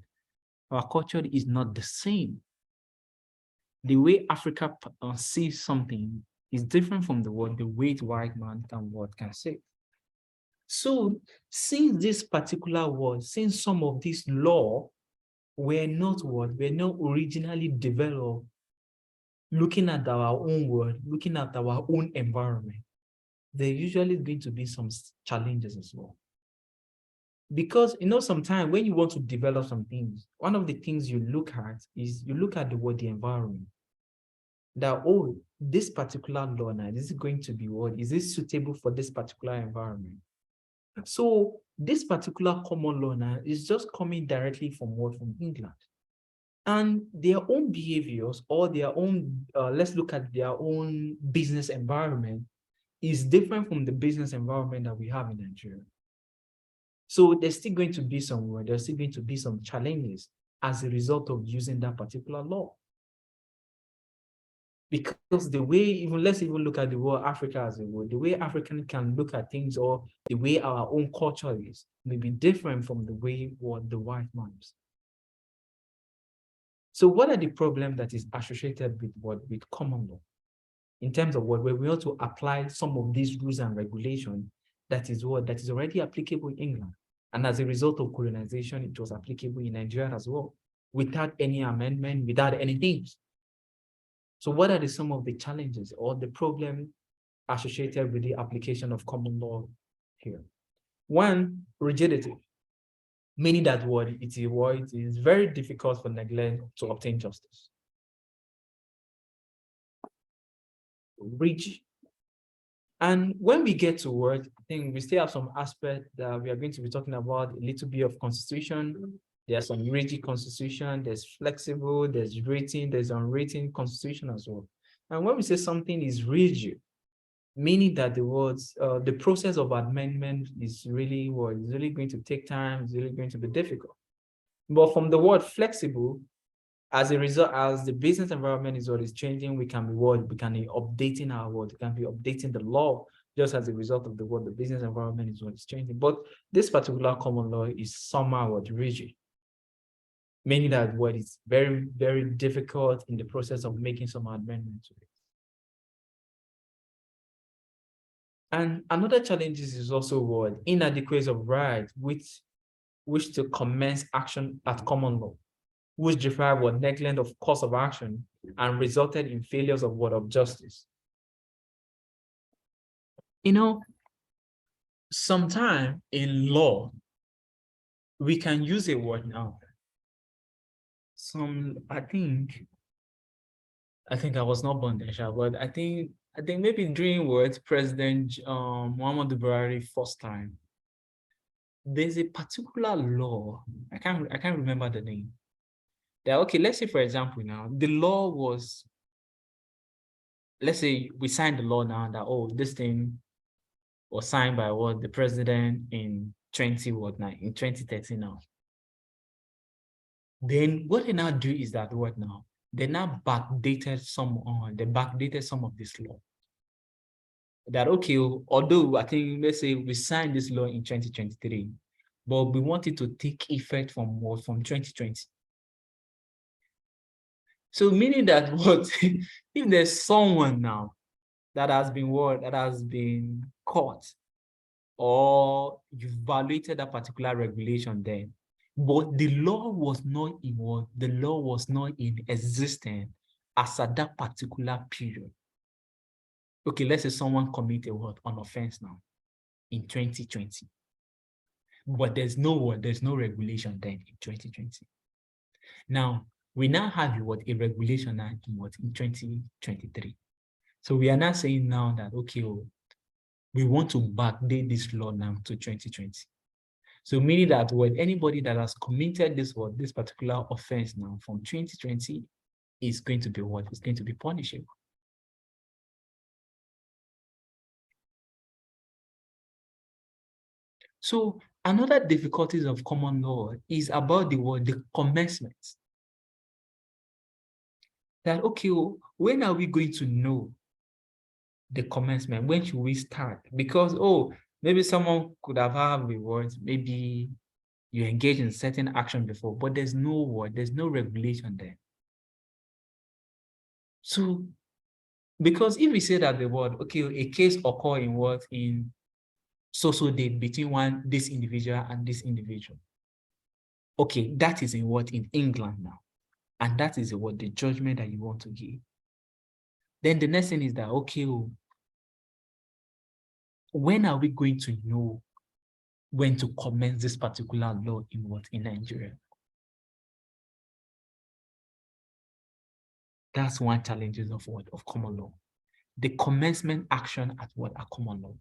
our culture is not the same. The way Africa sees something is different from the way the white man can say. So since this particular word, since some of these law were not originally developed looking at our own world, looking at our own environment, there usually going to be some challenges as well. Because sometimes when you want to develop some things, one of the things you look at is you look at the environment. That, oh, this particular law now, this is going to be what? Is this suitable for this particular environment? So this particular common law now is just coming directly from what? From England. And their own behaviors or their own, let's look at their own business environment is different from the business environment that we have in Nigeria. So there's still going to be some challenges as a result of using that particular law. Because the way, let's even look at the world, Africa as a whole, the way African can look at things or the way our own culture is may be different from the way what the white man is. So what are the problems that is associated with common law? In terms of where we want to apply some of these rules and regulations that is already applicable in England. And as a result of colonization, it was applicable in Nigeria as well, without any amendment, without anything. So what are some of the challenges or the problem associated with the application of common law here? One, rigidity, meaning that it is very difficult for neglect to obtain justice. Rigid. And when we get to word, I think we still have some aspect that we are going to be talking about, a little bit of constitution. There's some rigid constitution, there's flexible, there's written, there's unwritten constitution as well. And when we say something is rigid, meaning that the process of amendment is really going to take time, it's really going to be difficult. But from the word flexible, as a result, as the business environment is changing, we can be updating our word, we can be updating the law just as a result of the business environment is changing. But this particular common law is somehow rigid, meaning that it's very, very difficult in the process of making some amendments to it. And another challenge is also inadequacy of right, which to commence action at common law, which deprived neglect of course of action and resulted in failures of justice. Sometime in law, we can use a word now. I think I was not born there, but I think I think maybe during what President Muhammadu Buhari first time, there's a particular law. I can't remember the name. That okay, let's say for example now, the law was, let's say we signed the law now that this thing was signed by the president in 2013 now. Then what they now do is that they now backdated some of this law. That okay, although I think let's say we signed this law in 2023, but we want it to take effect from 2020. So meaning that if there's someone now that has been caught, or you violated that particular regulation then, but the law was not in existence as at that particular period. Okay, let's say someone committed an offense now in 2020, but there's no regulation then in 2020. Now we now have a regulation now in 2023. So we are now saying now that okay, we want to backdate this law now to 2020. So meaning that anybody that has committed this particular offense now from 2020 is going to be Is going to be punishable. So another difficulties of common law is about the commencement. That okay, when are we going to know the commencement? When should we start? Because maybe someone could have had the words, maybe you engage in certain action before, but there's no regulation there. So, because if we say that a case occur in so date between this individual and this individual. Okay, that is in England now. And that is the judgment that you want to give. Then the next thing is that, okay, when are we going to know when to commence this particular law in Nigeria? That's one challenge of common law. The commencement action at common law.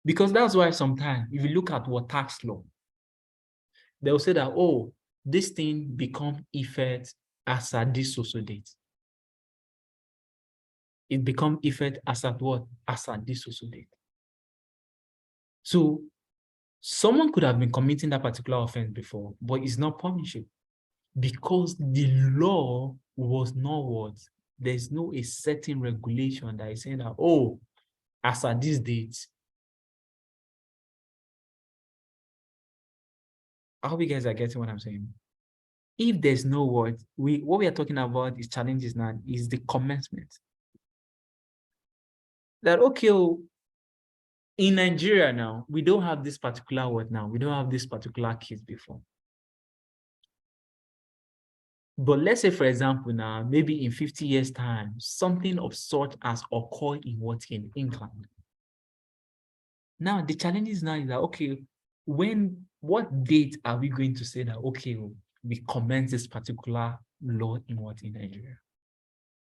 Because that's why sometimes if you look at tax law, they'll say that, this thing become effect as at this social date. It become effect as at as at this social date. So someone could have been committing that particular offense before, but it's not punishable because the law was not there's no a certain regulation that is saying that, as at this date. I hope you guys are getting what I'm saying. If there's no what we are talking about is challenges now is the commencement. That okay, in Nigeria now, we don't have this particular word now. We don't have this particular case before. But let's say, for example, now, maybe in 50 years' time, something of sort has occurred in England. Now, the challenge is now is that, okay, what date are we going to say that, okay, we commence this particular law in Nigeria?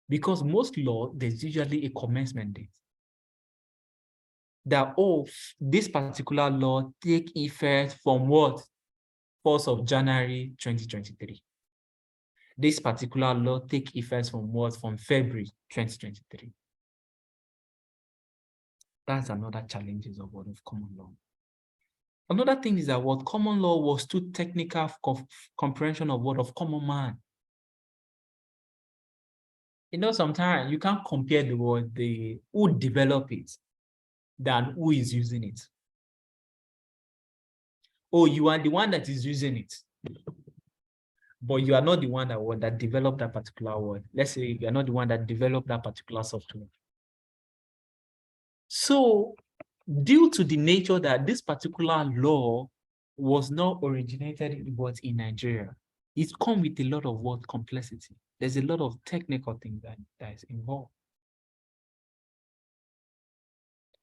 Because most law, there's usually a commencement date. That, this particular law take effect from 1st of January 2023. This particular law take effect from February 2023. That's another challenge of common law. Another thing is that common law was too technical comprehension of common man. Sometimes you can't compare who developed it than who is using it. You are the one that is using it, but you are not the one that developed that particular word. Let's say you are not the one that developed that particular software. So, due to the nature that this particular law was not originated in Nigeria, it comes with a lot of complexity. There's a lot of technical things that is involved.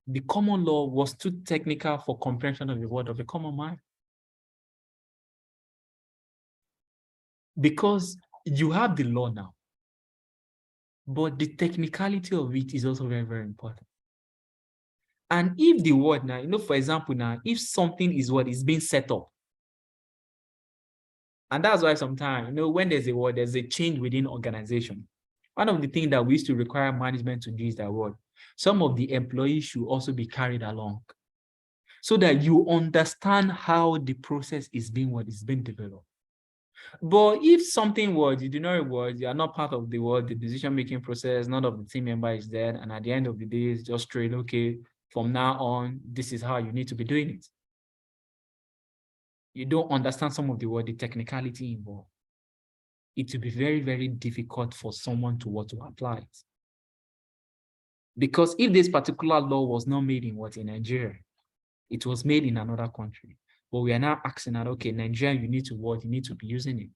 The common law was too technical for comprehension of the word of the common man. Because you have the law now, but the technicality of it is also very, very important. And if the word now, for example, now, if something is what is being set up, and that's why sometimes, when there's a word, there's a change within organization. One of the things that we used to require management to do is that word. Some of the employees should also be carried along so that you understand how the process is being developed. But if something was, you do not reward, you are not part of the decision-making process, none of the team member is there, and at the end of the day, it's just straight, okay, from now on, this is how you need to be doing it. You don't understand some of the technicality involved. It will be very, very difficult for someone to apply it. Because if this particular law was not made in Nigeria, it was made in another country. But we are now asking that, okay, Nigeria, you need to be using it.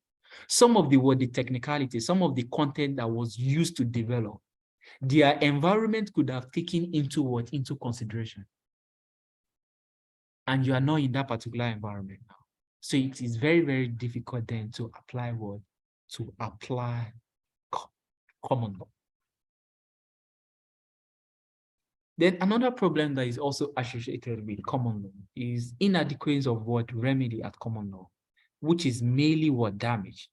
Some of the technicality, some of the content that was used to develop, their environment could have taken into consideration. And you are not in that particular environment now. So it is very, very difficult then to apply common law. Then another problem that is also associated with common law is inadequacy of remedy at common law, which is mainly damage.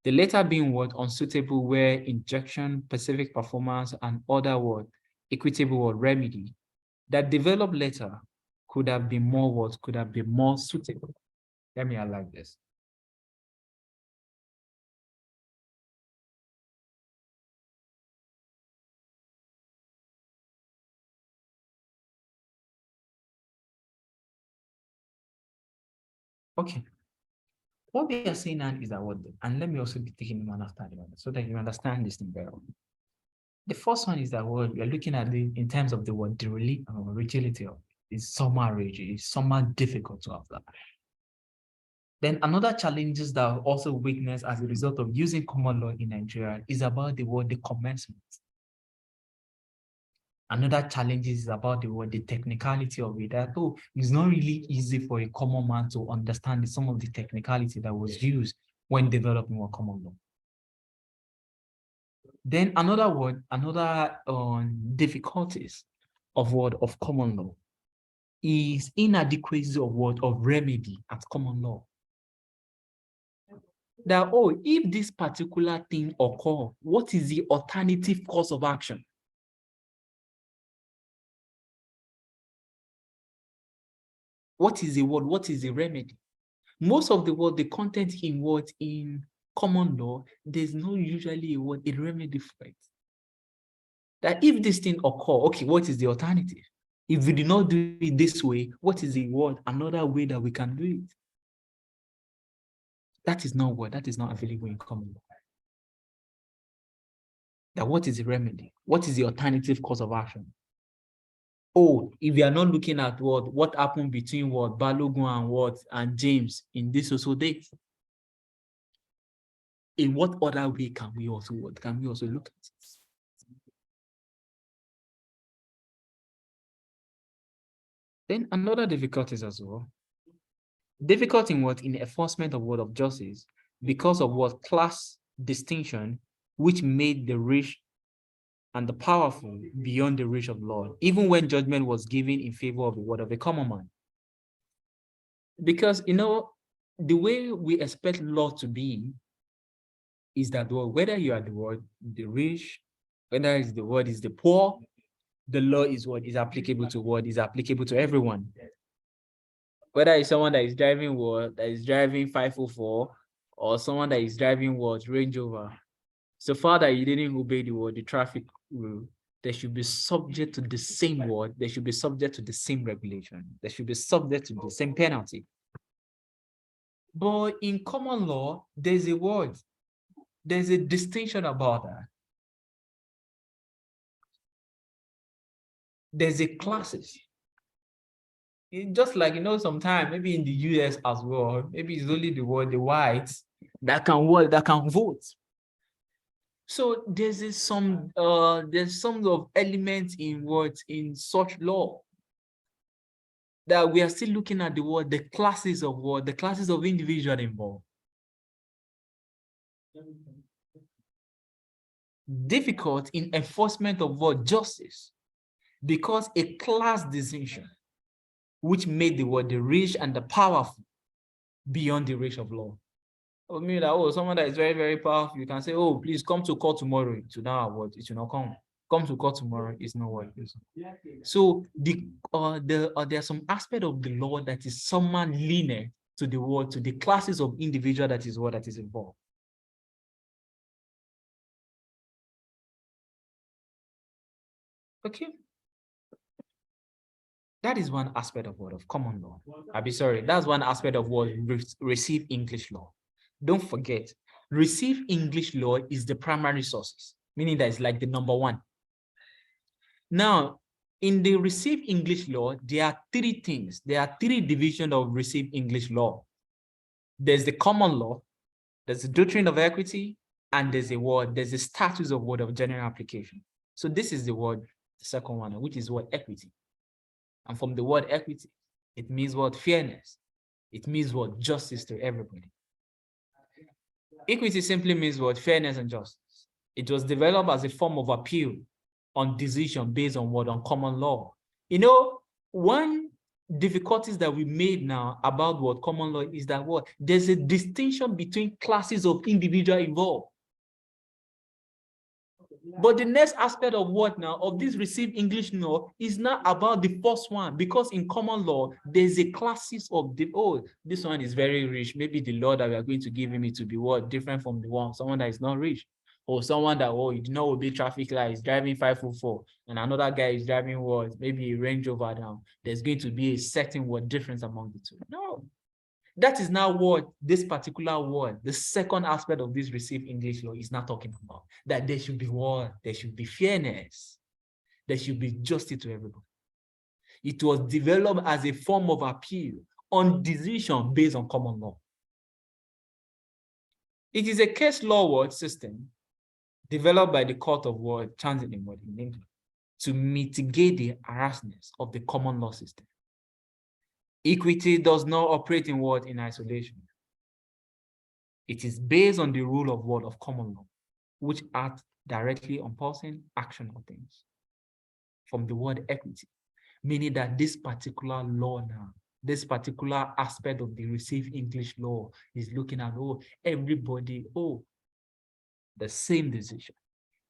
The latter being unsuitable where injection, specific performance, and other equitable remedy that developed later could have been more suitable. Let me highlight this. Okay. What we are saying now is that and let me also be taking one after the other so that you understand this thing better. The first one is that we are looking at in terms of the rigidity of it. It's somewhat rigid, it's somewhat difficult to apply. Then another challenges that are also witnessed as a result of using common law in Nigeria is about the commencement. Another challenge is about the technicality of it. That it's not really easy for a common man to understand some of the technicality that was used when developing a common law. Then another difficulties of common law is inadequacy of remedy at common law. That if this particular thing occurs, what is the alternative course of action? What is the remedy? Most of the content in common law, there's no usually a remedy for it. That if this thing occur, okay, what is the alternative? If we do not do it this way, what is another way that we can do it? That is not available in common law. That what is the remedy? What is the alternative course of action? If you are not looking at what happened between Balogun and James in this also date, in what other way can we also look at it? Then another difficulties as well. Difficult in enforcement of justice because of class distinction, which made the rich and the powerful beyond the reach of law, even when judgment was given in favor of the common man. Because the way we expect law to be is that whether you are the rich, whether it's is the poor, the law is applicable to everyone. Whether it's someone that is driving 504 or someone that is driving Range Rover, so far that you didn't obey the traffic rule, they should be subject to the same they should be subject to the same regulation, they should be subject to the same penalty. But in common law, there's a distinction about that. There's a classes. Just like sometimes maybe in the US as well, maybe it's only the whites that can vote. So there's some of elements in such law that we are still looking at the classes of individual involved. difficult in enforcement of what justice, because a class distinction which made the word the rich and the powerful beyond the reach of law. I mean that, oh, someone that is very, very powerful, you can say, oh, please come to court tomorrow. It will not what it will not come. Come to court tomorrow is not what it is. So there are some aspect of the law that is somewhat linear to the word, to the classes of individual that is what that is involved. Okay. That is one aspect of what of common law. That's one aspect of what receive English law. Don't forget, receive English law is the primary sources, meaning that it's like the number one. Now, in the receive English law, there are three things. There are three divisions of receive English law. There's the common law, there's the doctrine of equity, and there's the statutes of word of general application. So this is the word, the second one, which is what equity. And from the word equity, it means what fairness. It means what justice to everybody. Equity simply means what fairness and justice. It was developed as a form of appeal on decision based on what on common law. You know, one difficulties that we made now about what common law is that what there's a distinction between classes of individual involved. But the next aspect of what now, of this received English law, is not about the first one, because in common law, there's a classes of the, oh, this one is very rich. Maybe the law that we are going to give him it to be what different from the one, someone that is not rich. Or someone that, oh, you did not obey traffic lights, driving 544, and another guy is driving what, maybe a Range Rover down. There's going to be a certain what difference among the two. No. That is now what this particular word, the second aspect of this received English law is not talking about. That there should be what? There should be fairness. There should be justice to everybody. It was developed as a form of appeal on decision based on common law. It is a case law word system developed by the Court of Word, Transit in England, to mitigate the harassment of the common law system. Equity does not operate in what? In isolation. It is based on the rule of what? Of common law, which act directly on person, action, or things. From the word equity, meaning that this particular law now, this particular aspect of the received English law is looking at, oh, everybody, oh, the same decision,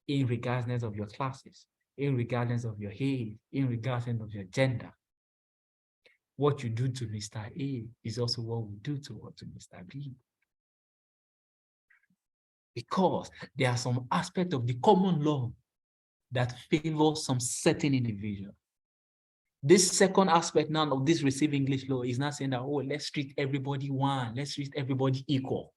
in regardless of your classes, in regardless of your age, in regardless of your gender. What you do to Mr. A is also what we do to Mr. B. Because there are some aspects of the common law that favor some certain individual. This second aspect now of this received English law is not saying that, oh, let's treat everybody one, let's treat everybody equal.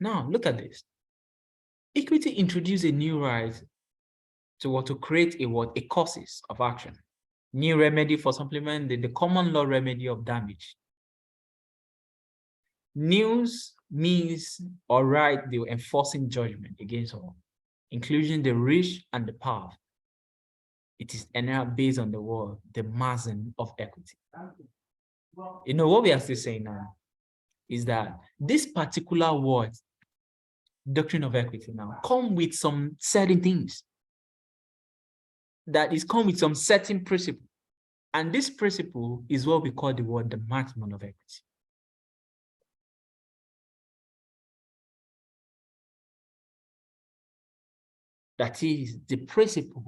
Now, look at this. Equity introduced a new right to create a causes of action. New remedy for supplementing the common law remedy of damage. News means or right the enforcing judgment against all, including the rich and the powerful. It is based on the word, the margin of equity. You know what we are still saying now is that this particular word, doctrine of equity now, come with some certain things. That is come with some certain principle. And this principle is what we call the word, the maximum of equity. That is the principle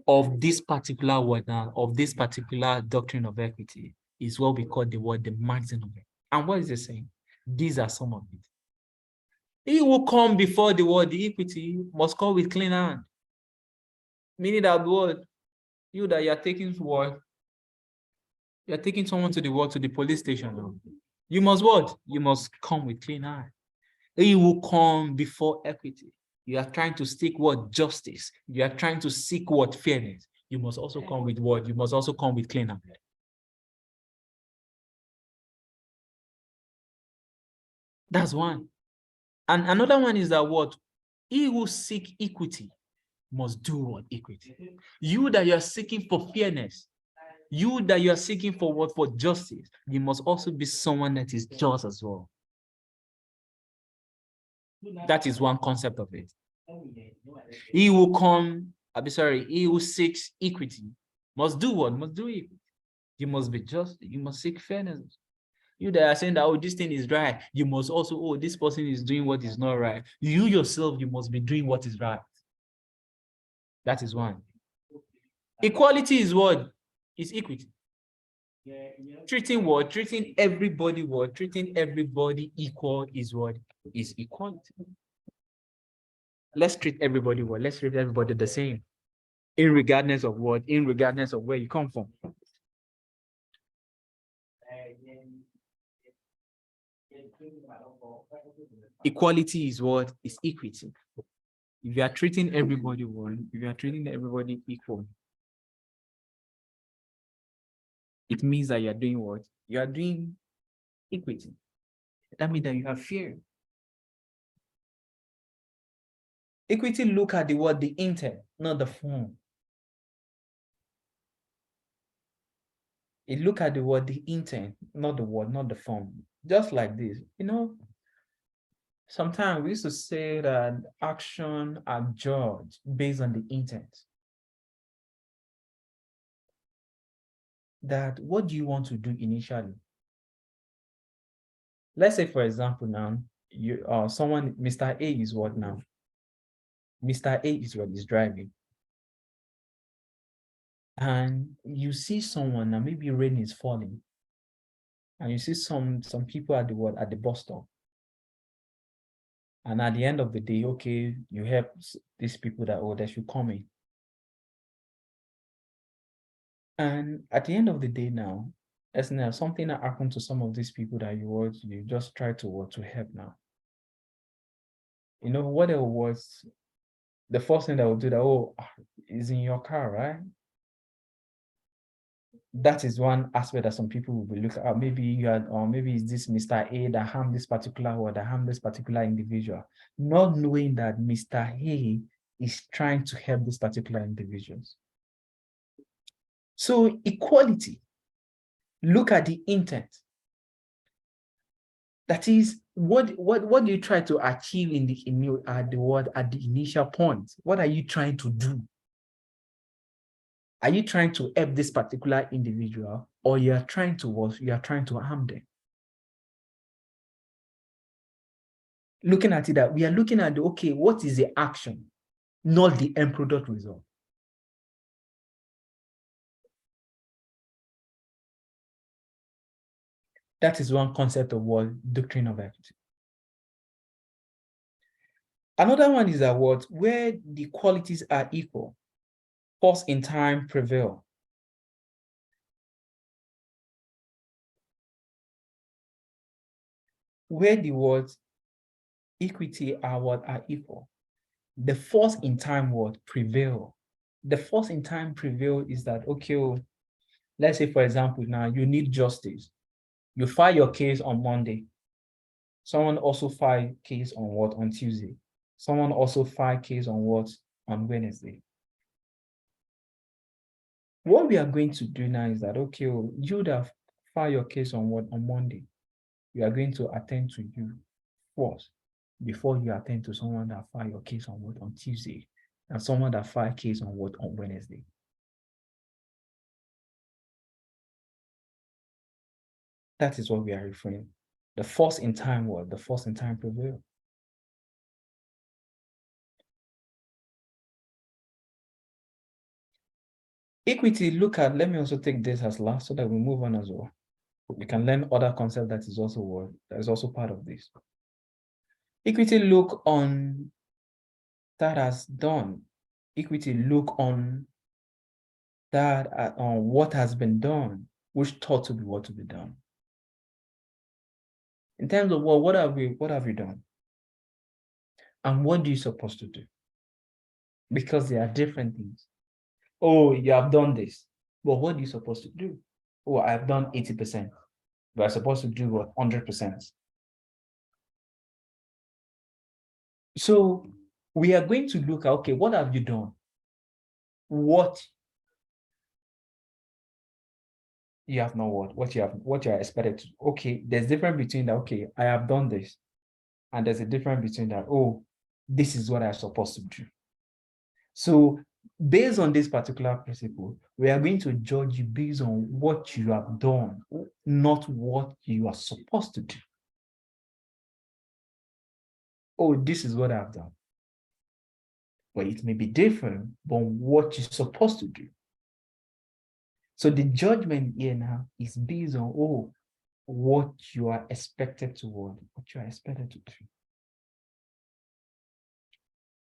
of this particular word now, of this particular doctrine of equity, is what we call the word, the maximum of equity. And what is it saying? These are some of it. He who come before the word, the equity, must come with clean hand. Meaning that word, you that you are taking to work, you are taking someone to the work, to the police station now. You must what? You must come with clean hand. He will come before equity. You are trying to seek what? Justice. You are trying to seek what? Fairness. You must also come with what? You must also come with clean hand. That's one. And another one is that what? He will seek equity must do what? Equity. You that you're seeking for fairness, you that you're seeking for what? For justice, you must also be someone that is just as well. That is one concept of it. He who he who seeks equity must do what? Must do equity. You must be just, you must seek fairness. You that are saying that, oh, this thing is right, you must also, oh, this person is doing what is not right. You yourself, you must be doing what is right. That is one. Equality is what? Is equity. Treating what? Treating everybody what? Treating everybody equal is what? Is equality. Let's treat everybody what? Let's treat everybody the same. Irregardless of what? Irregardless of where you come from. Equality is what? Is equity. If you are treating everybody one, if you are treating everybody equal, it means that you are doing what? You are doing equity. That means that you have fear. Equity look at the word, the intent, not the form. It look at the word, the intent, not the word, not the form. Just like this, you know, sometimes we used to say that action are judged based on the intent. That what do you want to do initially? Let's say, for example, now, you someone, Mr. A is what now? Mr. A is what is driving. And you see someone, now maybe rain is falling. And you see some people at the bus stop. And at the end of the day, okay, you help these people that, oh, they should come in. And at the end of the day now, as now something that happened to some of these people that you just try to help now. You know, what it was, the first thing that will do that, oh, is in your car, right? That is one aspect that some people will be looking at. Maybe you had, or maybe it's this Mr. A that harmed this particular or that harmed this particular individual, not knowing that Mr. A is trying to help this particular individuals. So equality, look at the intent. That is, what do you try to achieve at the initial point? What are you trying to do? Are you trying to help this particular individual, or you are trying to harm them? Looking at it, that we are looking at okay, what is the action, not the end product result. That is one concept of what doctrine of equity. Another one is that where the qualities are equal, force in time prevail. Where the words equity are equal, the force in time prevail. The force in time prevail is that, okay, let's say, for example, now you need justice. You file your case on Monday. Someone also file case on on Tuesday. Someone also file case on on Wednesday. What we are going to do now is that, okay, you that file your case on Monday, we are going to attend to you first before you attend to someone that file your case on Tuesday, and someone that file case on Wednesday. That is what we are referring. The force in time the force in time prevail. Equity, let me also take this as last so that we move on as well. We can learn other concept that is also part of this. Equity look on that has done. Equity look on that on what has been done, which thought to be what to be done. In terms of what have you done? And what are you supposed to do? Because there are different things. Oh, you have done this. But what are you supposed to do? Oh, I have done 80%. But I'm supposed to do 100%. So we are going to look at, okay, what have you done? what you have not what you are expected to. Okay, there's difference between that. Okay, I have done this, and there's a difference between that. Oh, this is what I'm supposed to do. So based on this particular principle, we are going to judge you based on what you have done, not what you are supposed to do. Oh, this is what I've done. But it may be different from what you're supposed to do. So the judgment here now is based on, oh, what you are expected to what you are expected to do.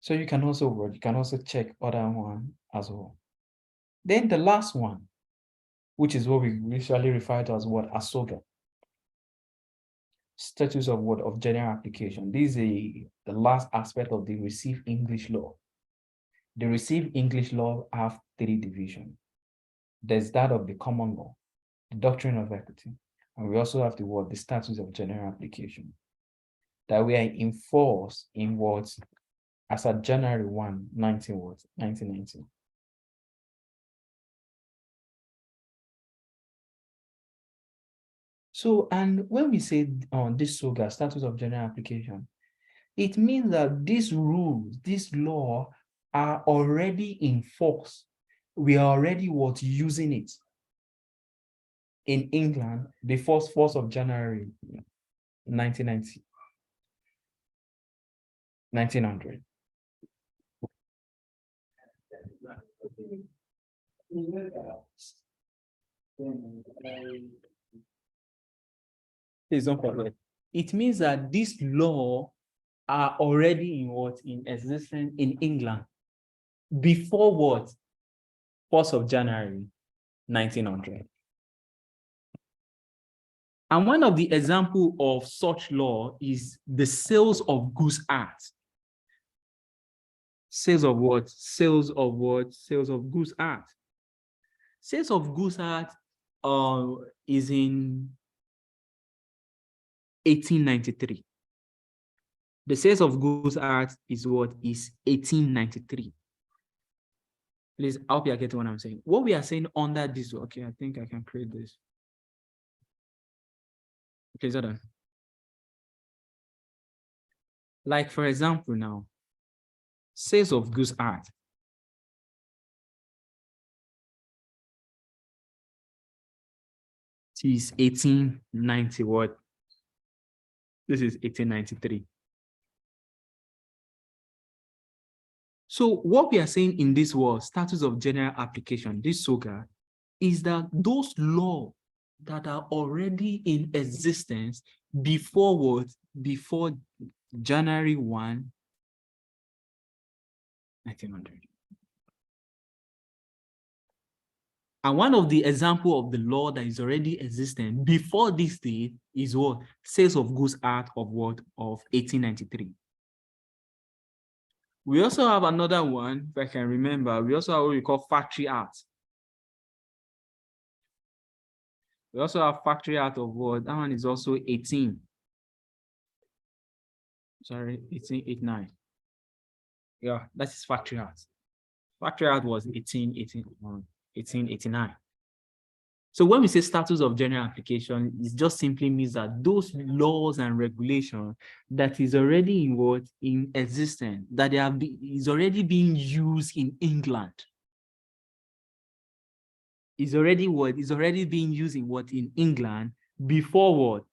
So you can also check other one as well. Then the last one, which is what we usually refer to as what ASOGA. Statutes of what of general application. This is the last aspect of the received English law. The received English law have three divisions. There's that of the common law, the doctrine of equity, and we also have the statutes of general application that we are enforced in what as at January 1, 1990. So, and when we say on this SOGA, statutes of general application, it means that these rules, this law are already in force. We are already using it in England before 1st of January 1990. 1900. Please don't forget. It means that this law are already in existence in England before what? 1st of January 1900. And one of the examples of such law is the Sales of Goods Act. Sales of what? Sales of what? Sales of Goods Act. Sales of Goods Act is in 1893. The Sales of Goods Act is what? Is 1893. Please, I hope you are getting what I'm saying. What we are saying under this, okay, I think I can create this. Okay, is that done? Like, for example, now, Sales of Goods Act. It is 1890 what? This is 1893. So what we are saying in this word, statutes of general application, this SOGA, is that those laws that are already in existence before what? Before January 1, 1900. And one of the examples of the law that is already existing before this date is what? Sales of Goods Act of what? Of 1893. We also have another one, if I can remember. We also have what we call Factory Act. We also have Factory Act of what? That one is also 1889. Yeah, that is Factory Act. Factory Act was 1889. So when we say statutes of general application, it just simply means that those laws and regulations that is already in existence, that is already being used in England. Is already being used in England before what?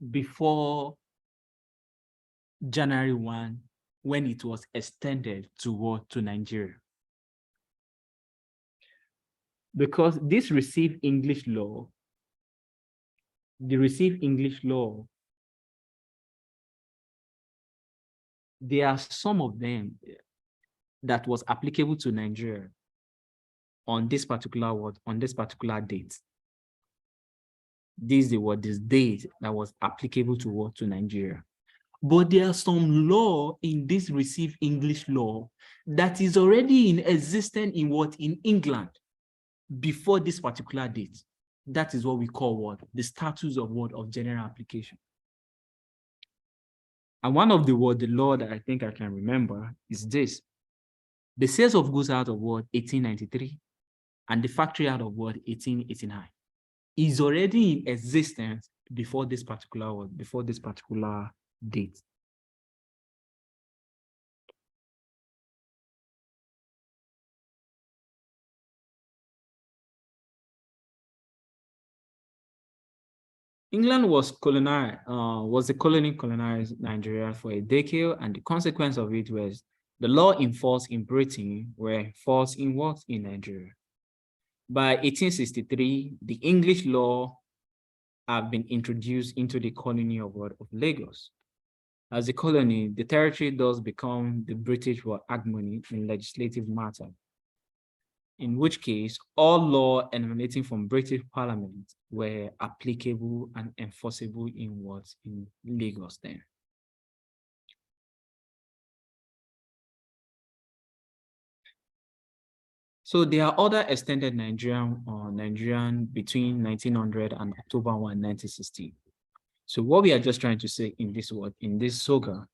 Before January 1, when it was extended to what? To Nigeria. Because this received English law, there are some of them that was applicable to Nigeria on this particular date. This is this date that was applicable to Nigeria. But there are some law in this received English law that is already in existence in England before this particular date. That is what we call the statutes of general application. And one of the law that I think I can remember is this. The sales of goods out of what 1893 and the factory out of what 1889 is already in existence before this particular date. England was a colony colonized Nigeria for a decade, and the consequence of it was the law enforced in Britain were enforced in what? In Nigeria. By 1863, the English law had been introduced into the colony of Lagos. As a colony, the territory does become the British hegemony in legislative matter, in which case all law emanating from British Parliament were applicable and enforceable in Lagos then. So there are other extended Nigerian between 1900 and October 1, 1960. So what we are just trying to say in this SOGA,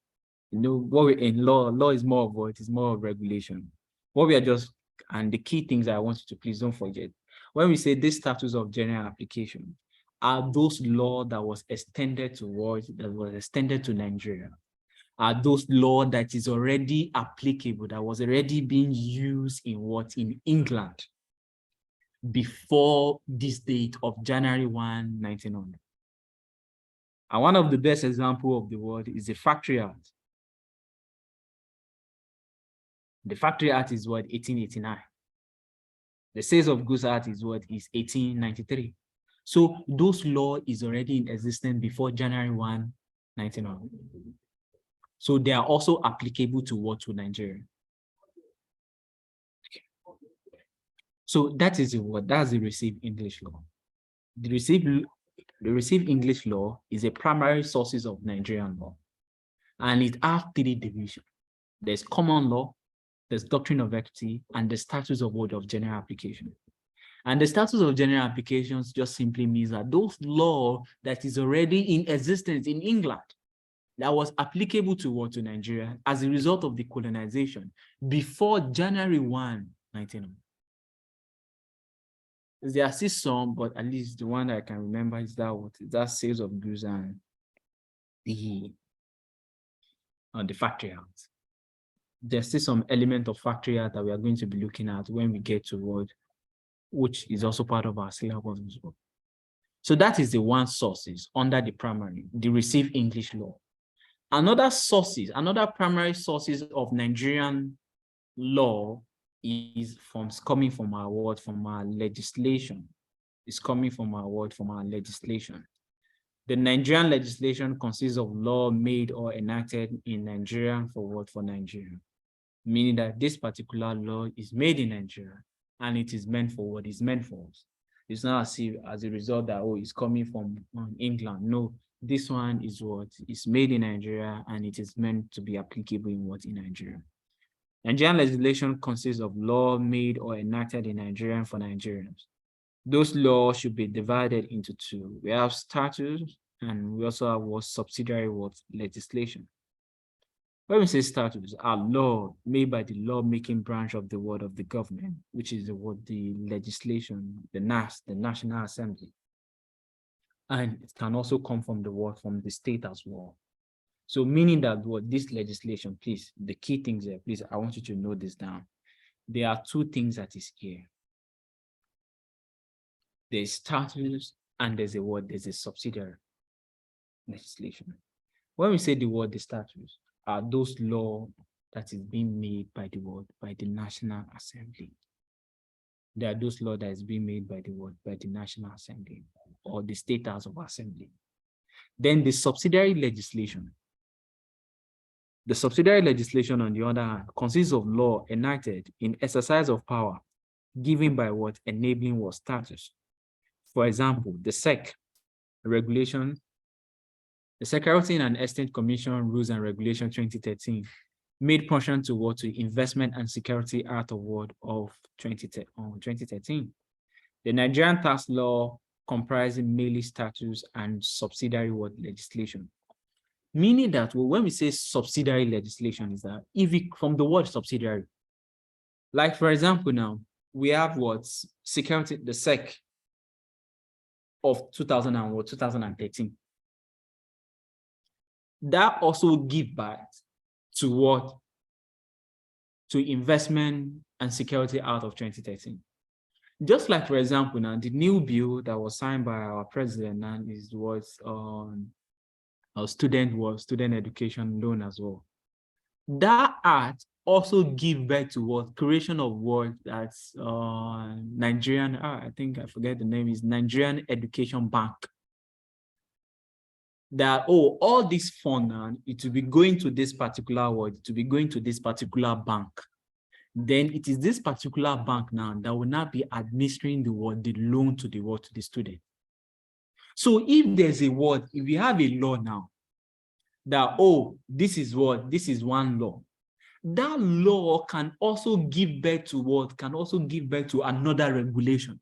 what we in law is more of what? It is more of regulation. What we are just, and the key things I want you to please don't forget, when we say this status of general application, are those law that was extended to Nigeria, are those law that is already applicable, that was already being used in England before this date of January 1, 1900. And one of the best examples of the word is the Factory Act. The Factory Act is 1889. The Sales of Goods Act is 1893. So those law is already in existence before January 1, 1900. So they are also applicable to Nigeria. Okay. So that is that's the received English law. The received English law is a primary sources of Nigerian law, and it has three divisions. There's common law, there's doctrine of equity, and the status of general application. And the status of general applications just simply means that those law that is already in existence in England that was applicable to Nigeria as a result of the colonization before January 1, 1900. There are still some, but at least the one that I can remember is that sales of goods and the Factory Act. There's still some element of Factory Act that we are going to be looking at when we get to which is also part of our syllabus as well. So that is the one sources under the primary, the received English law. Another primary sources of Nigerian law is coming from our legislation. It's coming from our legislation. The Nigerian legislation consists of law made or enacted in Nigeria for Nigeria, meaning that this particular law is made in Nigeria and it is meant for what it's meant for us. It's not as a result that, it's coming from England. No, this one is is made in Nigeria and it is meant to be applicable in Nigeria. Nigerian legislation consists of law made or enacted in Nigeria for Nigerians. Those laws should be divided into two. We have statutes and we also have subsidiary legislation. When we say statutes, are law made by the lawmaking branch of the government, which is the legislation, the National Assembly. And it can also come from the state as well. So meaning that this legislation, please, the key things here, please, I want you to note this down. There are two things that is here. There's statutes and there's a subsidiary legislation. When we say the statutes, are those laws that is being made by the National Assembly. There are those laws that is being made by the National Assembly or the State House of Assembly. Then the subsidiary legislation. The subsidiary legislation, on the other hand, consists of law enacted in exercise of power given by enabling status. For example, the SEC regulation, the Security and Exchange Commission Rules and Regulations 2013 made portion to Investment and Security Act of 2013. The Nigerian tax law comprising mainly statutes and subsidiary legislation. Meaning that when we say subsidiary legislation is that from the word subsidiary, Like, for example, now we have what security, the SEC of 2013. That also give back to what? To investment and security out of 2013. Just like, for example, now the new bill that was signed by our president now is what our student education loan as well. That act also give birth to what? Creation of what? That's Nigerian, I think I forget the name, is Nigerian Education Bank. That, oh, all this fund now, it will be going to this particular word, it will be going to this particular bank. Then it is this particular bank now that will not be administering the loan to the student. So if there's a word, if we have a law now that, oh, this is one law, that law can also give birth to what? Can also give birth to another regulation.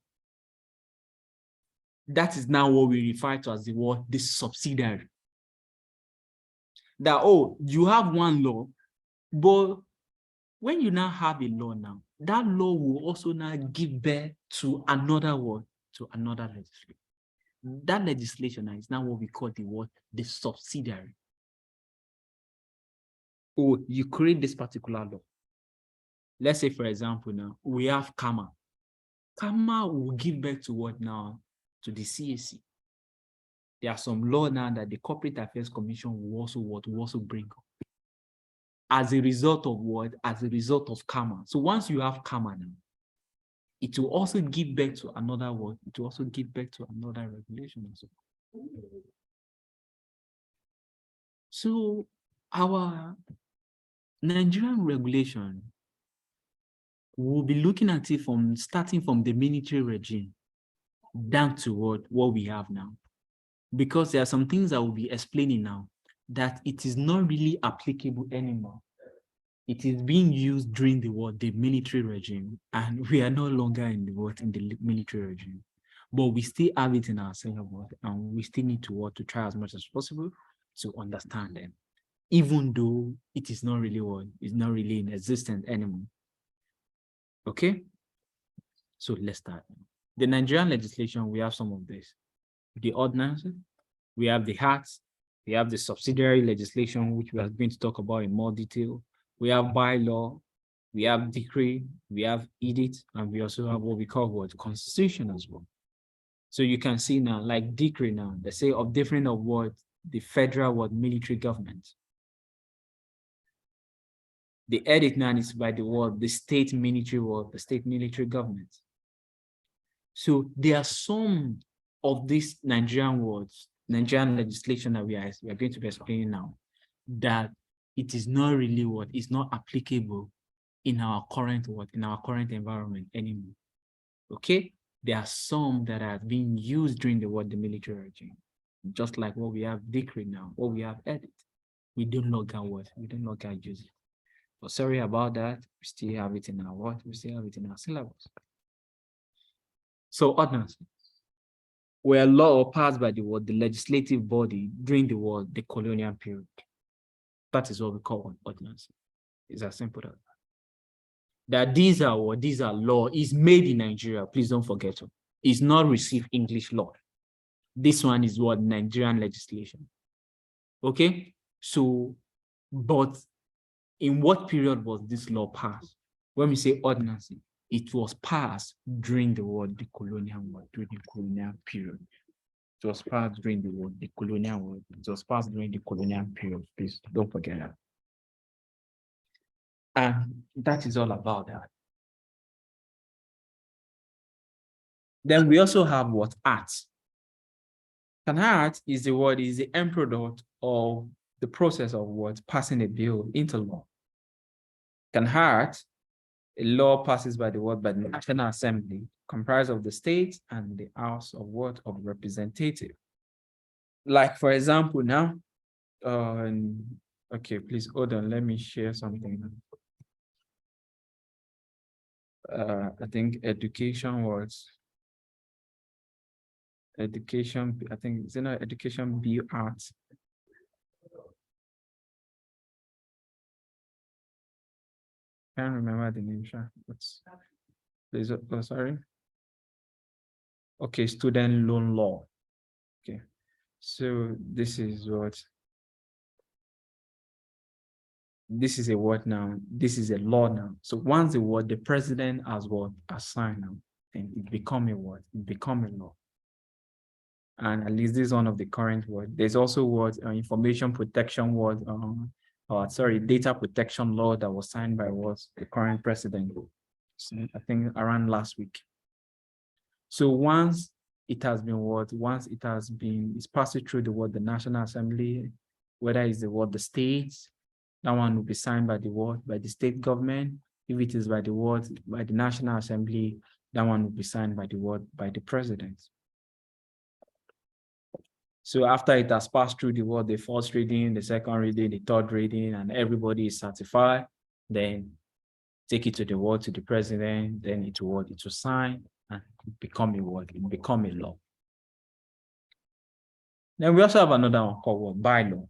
That is now what we refer to as the subsidiary. That, oh, you have one law, but when you now have a law now, that law will also now give birth to another word, to another legislation. That legislation now is now what we call the subsidiary. Oh, you create this particular law. Let's say, for example, now we have CAMA. CAMA will give birth to what now? To the CAC. There are some law now that the Corporate Affairs Commission will also bring up. As a result of what? As a result of CAMA. So once you have CAMA now, it will also give birth to another word. It will also give birth to another regulation as well. So our Nigerian regulation, we'll be looking at it starting from the military regime down to what we have now. Because there are some things I will be explaining now that it is not really applicable anymore. It is being used during the military regime, and we are no longer in the military regime. But we still have it in our syllabus, and we still need to try as much as possible to understand them, even though it is not really it's not really in existence anymore. Okay, so let's start. The Nigerian legislation, we have some of this. The ordinances, we have the acts, we have the subsidiary legislation, which we are going to talk about in more detail. We have bylaw, we have decree, we have edict, and we also have what we call constitution as well. So you can see now, like decree now, they say of different of the federal military government. The edict now is by the state military the state military government. So there are some of these Nigerian legislation that we are going to be explaining now, that it is not really is not applicable in our current environment anymore. Okay, there are some that have been used during the military regime, just like what we have decree now, what we have edit. We don't longer use it. But sorry about that. We still have it in our we still have it in our syllabus. So ordinance, where law passed by the legislative body during the colonial period. That is what we call ordinance. It's as simple as that. These are law is made in Nigeria. Please don't forget it. It's not received English law. This one is Nigerian legislation. Okay, so but in what period was this law passed? When we say ordinance, it was passed during the colonial period. It was passed during the colonial It was passed during the colonial period. Please don't forget that. And that is all about that. Then we also have art. An art is the end product of the process of passing a bill into law. An art, a law passes by the National Assembly, comprised of the state and the House of Representative. Like, for example, now, okay, please hold on, let me share something. I think education, I think it's in education bill art. can't remember the name, sure. But there's oh, sorry. Okay, student loan law. Okay, so this is what. This is a word now. This is a law now. So once the word, the president has what assigned now, then it become a word. It become a law. And at least this is one of the current words. There's also what information protection word. Sorry, data protection law that was signed by what the current president. So I think around last week. So once it has been what, once it has been, it's passed through the word, the National Assembly, whether it's the word, the states, that one will be signed by the word, by the state government. If it is by the word, by the National Assembly, that one will be signed by the word, by the president. So after it has passed through the word, the first reading, the second reading, the third reading, and everybody is certified, then take it to the word, to the president, then it will sign and become a word, it become a law. Then we also have another one called what? Bylaw.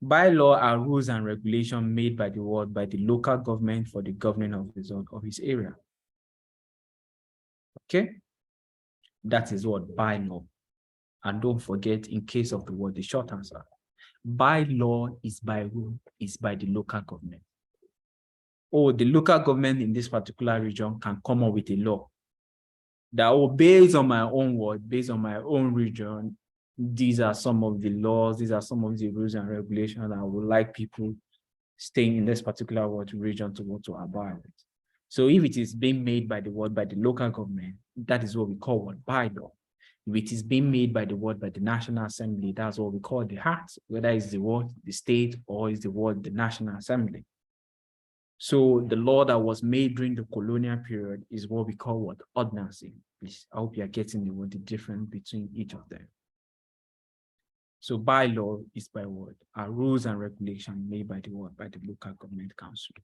Bylaw are rules and regulations made by the word, by the local government for the governing of his area. Okay, that is what bylaw. And don't forget, in case of the word, the short answer. Bylaw is by rule, is by the local government. Oh, the local government in this particular region can come up with a law that, oh, based on my own word, based on my own region, these are some of the laws, these are some of the rules and regulations I would like people staying in this particular word region to want to abide with. So if it is being made by the word, by the local government, that is what we call what bylaw. If it is being made by the word, by the National Assembly, that's what we call the act, whether it's the word, the state, or is the word, the National Assembly. So the law that was made during the colonial period is what we call what ordinance. Please, I hope you are getting the difference between each of them. So bylaw is by word, are rules and regulations made by the word, by the local government council.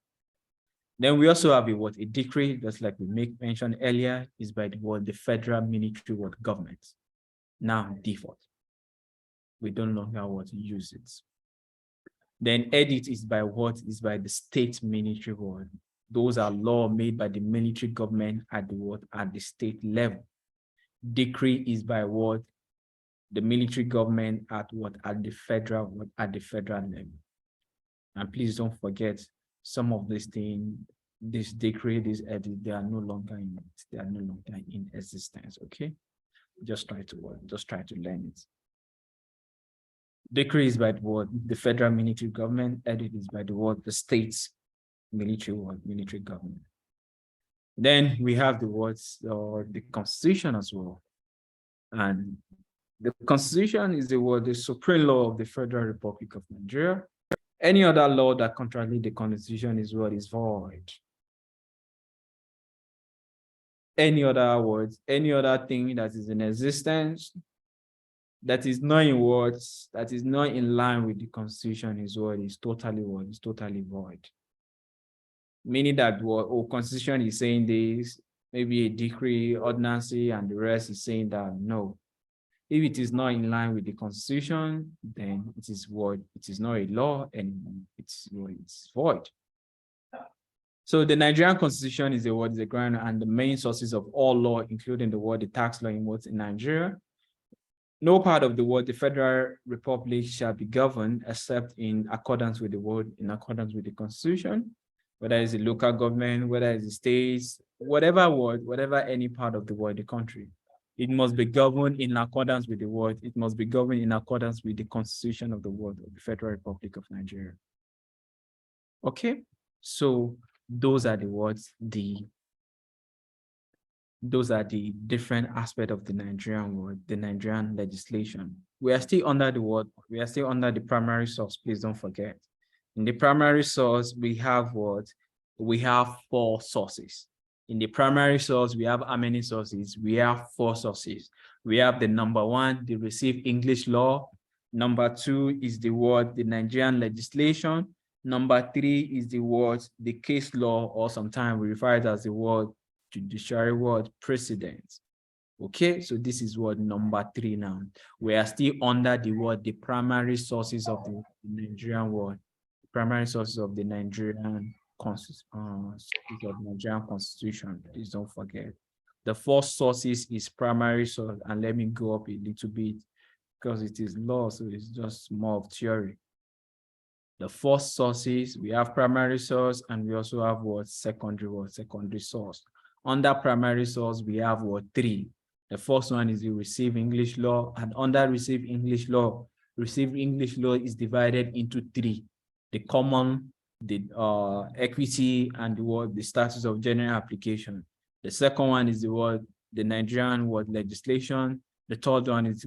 Then we also have a decree, just like we mentioned earlier, is by the word, the federal military word government. Now default. We don't longer use it. Then edit is by what? Is by the state military word. Those are laws made by the military government at the word, at the state level. Decree is by what? The military government at what? At the federal level. And please don't forget, some of these things, this decree, this edit, they are no longer in it. They are no longer in existence. Okay, just try to learn it. Decree is by the word, the federal military government. Edit is by the word, the state's military word, military government. Then we have the words, the Constitution as well. And the Constitution is the word, the supreme law of the Federal Republic of Nigeria. Any other law that contradicts the Constitution is what is void. Any other words, any other thing that is in existence that is not in words, that is not in line with the Constitution is what is totally void. Meaning that what Constitution is saying this, maybe a decree, ordinance, and the rest is saying that no. If it is not in line with the Constitution, then it is void. It is not a law, and it's void. So the Nigerian Constitution is the ground and the main sources of all law, including the tax law in Nigeria. No part of the Federal Republic shall be governed except in accordance with in accordance with the Constitution, whether it's the local government, whether it's the states, whatever any part of the country. It must be governed in accordance with it must be governed in accordance with the Constitution of the Federal Republic of Nigeria. Okay, so those are those are the different aspects of the Nigerian legislation. We are still under the primary source, please don't forget. In the primary source, we have we have 4 sources. In the primary source, we have how many sources? We have 4 sources. We have the number 1, the received English law. Number 2 is the Nigerian legislation. Number 3 is the case law, or sometimes we refer it as the judiciary precedent. Okay, so this is number 3 now. We are still under the primary sources of the Nigerian primary sources of the Nigerian sources of Nigerian Constitution. Please don't forget. The first sources is primary source, and let me go up a little bit because it is law, so it's just more of theory. The first sources, we have primary source, and we also have secondary source. Under primary source, we have three. The first one is the received English law, and under received English law is divided into three: the common, the equity, and the statutes of general application. The second one is the Nigerian legislation. The third one is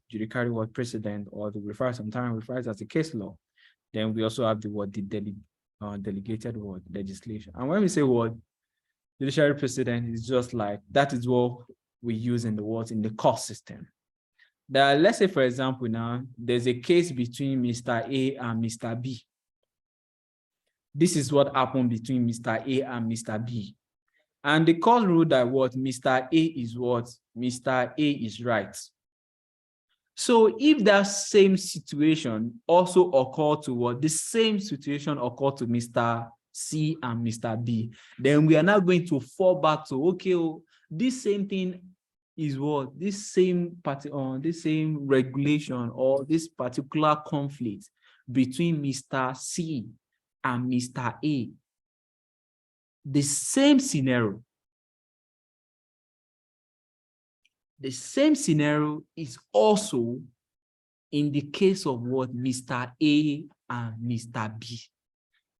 judicial precedent, or sometimes referred as the case law. Then we also have the delegated legislation. And when we say judicial precedent, is just like, that is what we use in the court system. Let's say, for example, now there's a case between Mr. A and Mr. B. This is what happened between Mr. A and Mr. B. And the court ruled that Mr. A is Mr. A is right. So if that same situation also occurred to the same situation occurred to Mr. C and Mr. B, then we are now going to fall back to, okay, this same thing is this same regulation or this particular conflict between Mr. C and Mr. A. The same scenario. The same scenario is also in the case of Mr. A and Mr. B.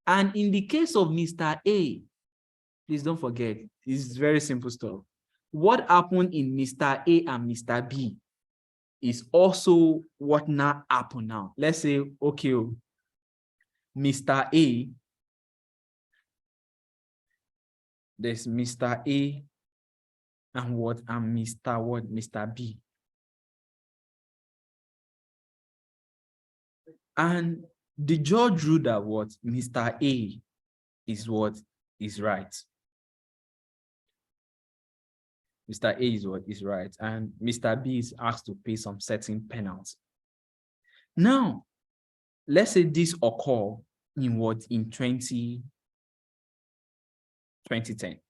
And in the case of Mr. A, please don't forget, it's very simple stuff. What happened in Mr. A and Mr. B is also what now happened now. Let's say, okay, Mr. A, there's Mr. A and Mr. B. And the judge ruled that Mr. A is right. Mr. A is right, and Mr. B is asked to pay some certain penalty. Now, let's say this occur in 2010.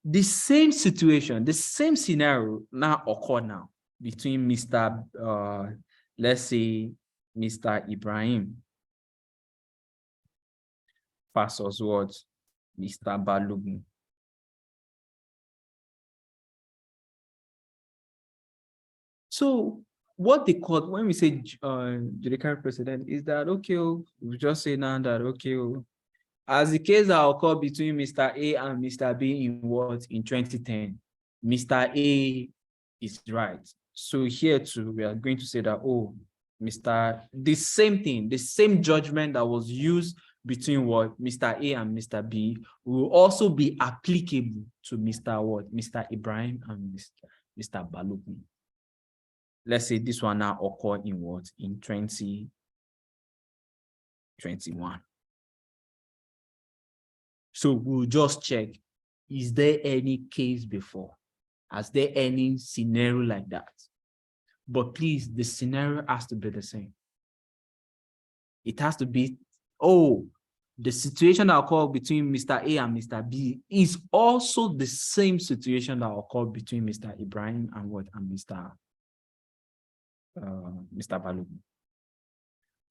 The same situation, the same scenario now occur now between let's say Mr. Ibrahim versus Mr. Balogun. So what the court, when we say judicial precedent, is that, okay, we just say now that, okay, as the case that occurred between Mr. A and Mr. B in 2010, Mr. A is right. So here too, we are going to say that, the same thing, the same judgment that was used between Mr. A and Mr. B will also be applicable to Mr. Ibrahim and Mr. Balogun. Let's say this one now occurred in 2021. So we'll just check, is there any case before? Has there any scenario like that? But please, the scenario has to be the same. It has to be, the situation that occurred between Mr. A and Mr. B is also the same situation that occurred between Mr. Ibrahim and Mr. Balogun.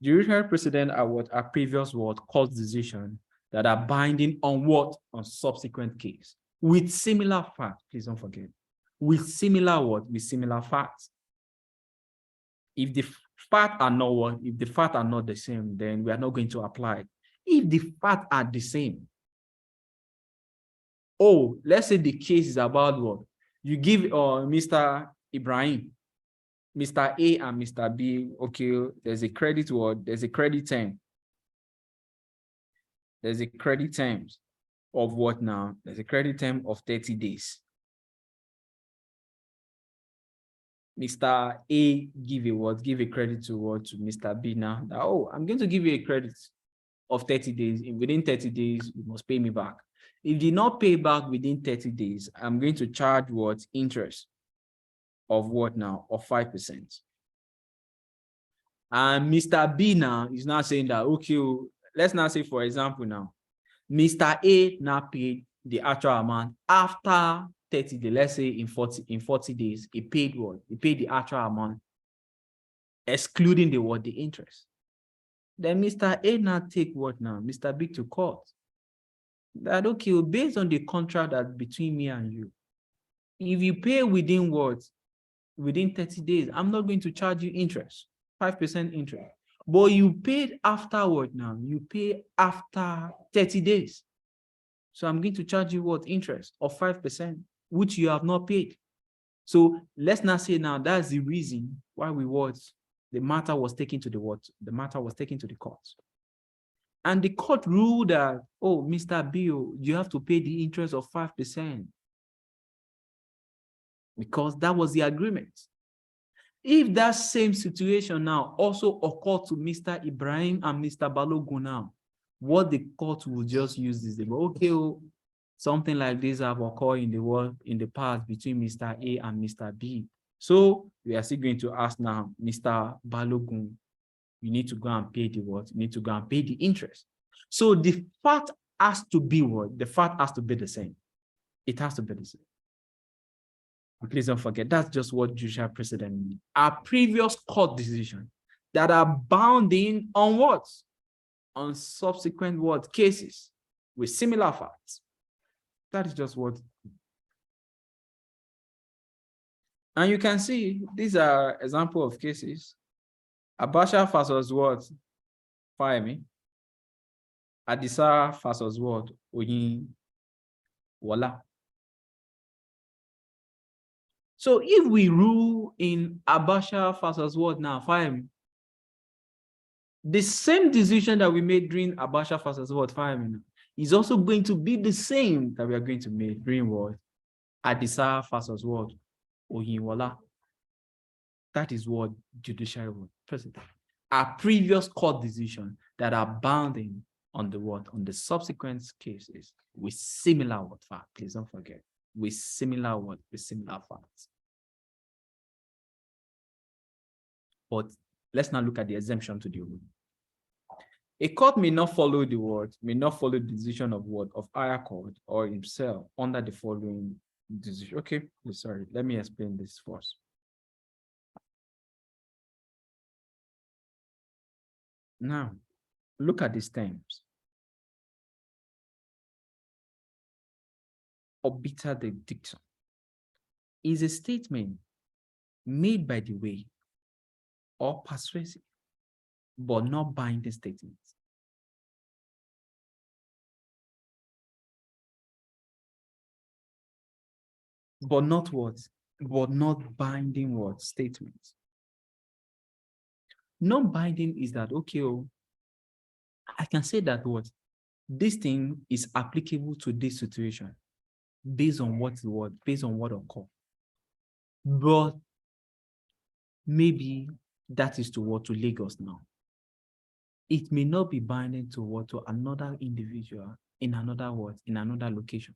Judicial precedent are previous court decision that are binding on on subsequent case with similar facts. Please don't forget, with similar facts. If the facts are not the same, then we are not going to apply it. If the facts are the same, let's say the case is about you give Mr. Ibrahim, Mr. A and Mr. B, okay, there's a credit there's a credit term. There's a credit term of what now? There's a credit term of 30 days. Mr. A give a credit to Mr. B now that, I'm going to give you a credit of 30 days. Within 30 days, you must pay me back. If you did not pay back within 30 days, I'm going to charge interest of of 5%. And Mr. B now is now saying that, okay, let's now say, for example, now, Mr. A now paid the actual amount after 30 days. Let's say in 40 days, he paid what? He paid the actual amount, excluding the interest. Then Mr. A now take what now? Mr. B to court. That okay, well, based on the contract that between me and you, if you pay within what? Within 30 days, I'm not going to charge you interest, 5% interest. But you paid afterward now. You pay after 30 days. So I'm going to charge you what? Interest of 5%, which you have not paid. So let's not say now that's the reason why the matter was taken to the matter was taken to the court. And the court ruled that, oh, Mr. Bill, you have to pay the interest of 5%. Because that was the agreement. If that same situation now also occurred to Mr. Ibrahim and Mr. Balogun now, what the court will just use is, okay, oh, something like this have occurred in the past between Mr. A and Mr. B. So we are still going to ask now, Mr. Balogun, you need to go and pay the what? You need to go and pay the interest. So the fact has to be what? The fact has to be the same. It has to be the same. Please don't forget, that's just what judicial precedent means. Our previous court decision that are bounding on what? On subsequent what? Cases with similar facts. That is just what. And you can see, these are examples of cases. Abacha versus what? Fahmi. Adisa versus what? Oyin Wala. So if we rule in Abacha versus what now? Fahmi. The same decision that we made during Abacha versus what? Fahmi is also going to be the same that we are going to make during what? Adisa versus what? Oyinwola. That is what judicial precedent. Our previous court decision that are bounding on the what? On the subsequent cases with similar what fact. Please don't forget. With similar what? With similar facts. But let's now look at the exemption to the rule. A court may not follow the word, may not follow the decision of what? Of higher court or himself under the following decision. Okay, sorry, let me explain this first. Now, look at these terms. Obiter the dictum is a statement made by the way or persuasive, but not binding statements. But not what? But not binding what? Statements. Non-binding is that, okay, oh, I can say that what? This thing is applicable to this situation based on what occurred. But maybe that is to what? To Lagos now. It may not be binding to what? To another individual in another what? In another location.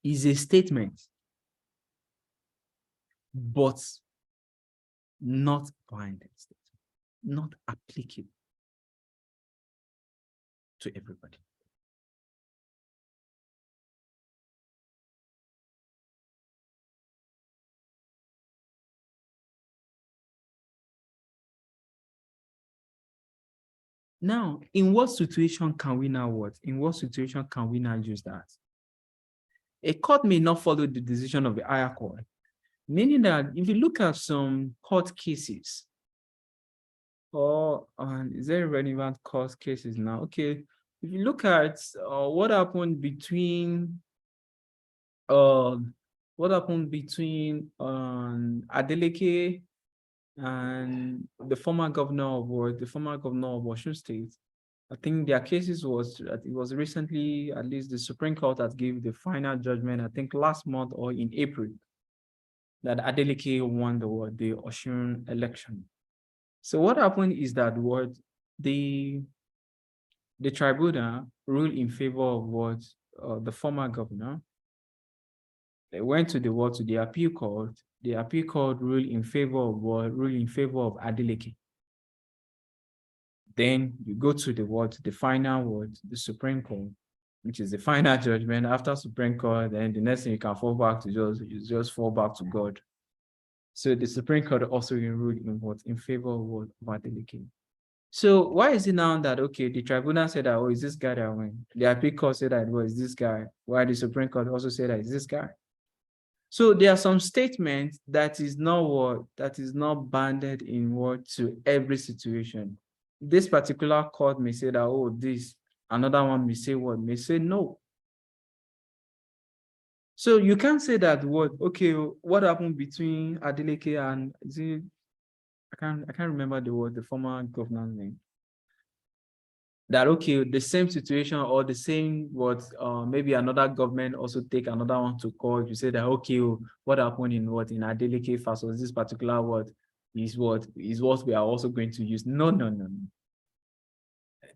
Is a statement, but not binding statement, not applicable to everybody. Now, in what situation can we now what? In what situation can we now use that? A court may not follow the decision of the higher court, meaning that if you look at some court cases, or is there relevant court cases now? Okay, if you look at what happened between Adeleke and the former governor of Osun State. I think their cases was recently, at least the Supreme Court that gave the final judgment, I think last month or in April, that Adeleke won the Osun election. So what happened is that the tribunal ruled in favor of the former governor. They went to the appeal court. The appeal court ruled in favor of Adeleke. Then you go to the final the Supreme Court. which is the final judgment after Supreme Court, then the next thing you can fall back to just fall back to God. So the Supreme Court also ruled in what? In favor of what? Of Delegated. So why is it now that, okay, the tribunal said that, oh, is this guy that win? The appeal court said that, well, is this guy? Why the Supreme Court also said that, is this guy? So there are some statements that is not what? That is not banded in what to every situation. This particular court may say that, oh, this, another one may say what? May say no. So you can't say that what, okay, what happened between Adeleke and, is it, I can't remember the former governor's name. That, okay, the same situation or the same maybe another government also take another one to court. You say that, okay, what happened in Adeleke versus this particular what is what we are also going to use. No.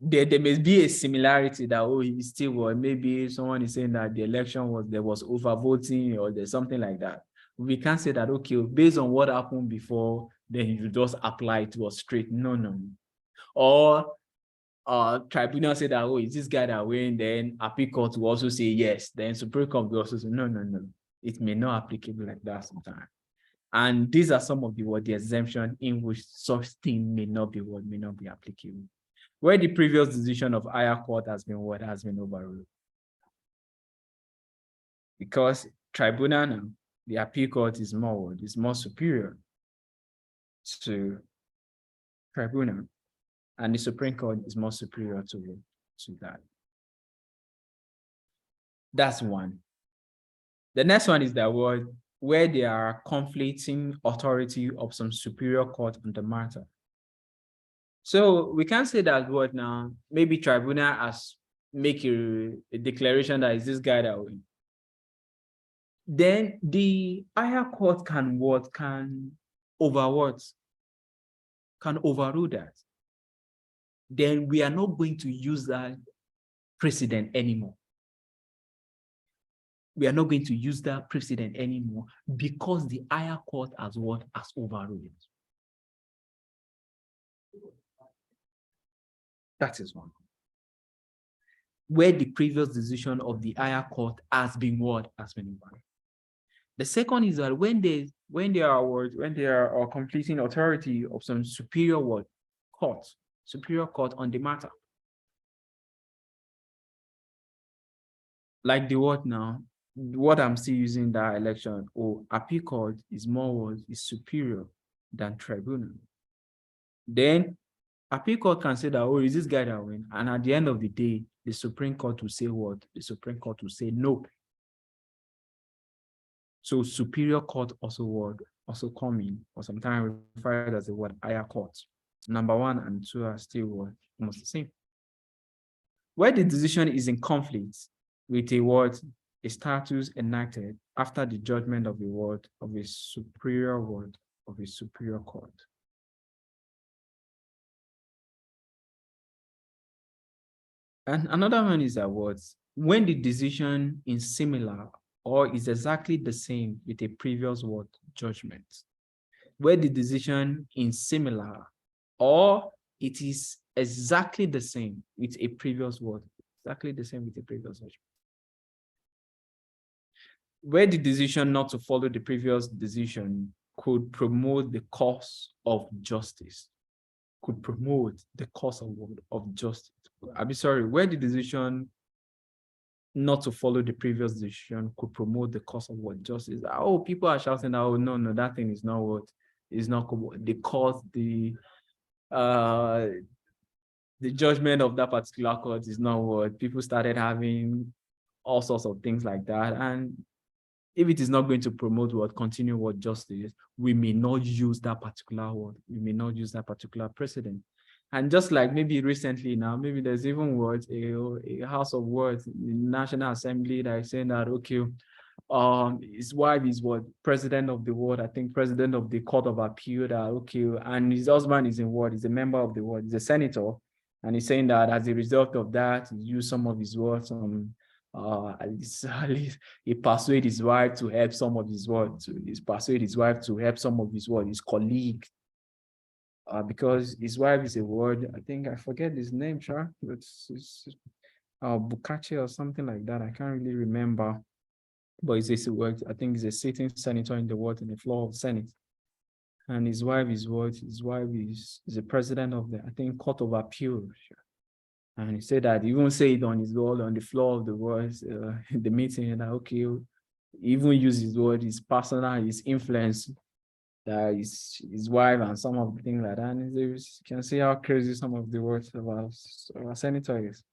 There may be a similarity that, oh, he still was, maybe someone is saying that the election there was overvoting or there's something like that. We can't say that, okay, based on what happened before, then you just apply it to a straight. No. Or tribunal say that, oh, is this guy that win? Then appeal court will also say yes. Then Supreme Court will also say no. It may not applicable like that sometimes. And these are some of the exemption in which such thing may not be applicable. Where the previous decision of higher court has been overruled. Because tribunal now, the appeal court is more superior to tribunal, and the Supreme Court is more superior to that. That's one. The next one is that where there are conflicting authority of some superior court on the matter. So we can say that now, maybe tribunal has make a declaration that is this guy that win. Then the higher court can overrule that. Then we are not going to use that precedent anymore. We are not going to use that precedent anymore because the higher court has overruled it. That is one. Where the previous decision of the higher court has been overruled. The second is that when there are completing authority of some superior court on the matter. Like the word now, what I'm still using that election, appeal court is superior than tribunal. Then appeal court can say that, is this guy that win? And at the end of the day, the Supreme Court will say what? The Supreme Court will say no. So superior court also come in, or sometimes referred as the word higher court. Number 1 and 2 are still almost the same. Where the decision is in conflict with a statute enacted after the judgment of a superior court. And another one is that when the decision is similar or is exactly the same with a previous judgment. Where the decision is similar or it is exactly the same with a previous judgment. Where the decision not to follow the previous decision could promote the cause of justice. Where the decision not to follow the previous decision could promote the cause of justice. People are shouting out, no, that thing is not the cause, the judgment of that particular court is not people started having all sorts of things like that. And if it is not going to promote continue justice, we may not use that particular precedent. And just like maybe recently now, maybe there's even a House of Words in the National Assembly that is saying that, okay, his wife is president of president of the Court of Appeal, that okay, and his husband is is a member of the he's a senator, and he's saying that as a result of that, he used some of his words at least he persuaded his wife to help some of his his colleague. Because his wife is I think I forget his name, sure. Bukachi or something like that. I can't really remember. But he's a work, I think he's a sitting senator in the world in the floor of Senate. And his wife is what? His wife is the president of the, I think, Court of Appeal. And he said that he won't say it on his wall on the floor of the words in the meeting, and that okay, he even use his word, his personal, his influence, that his wife and some of the things like that. And you can see how crazy some of the words of our senator is.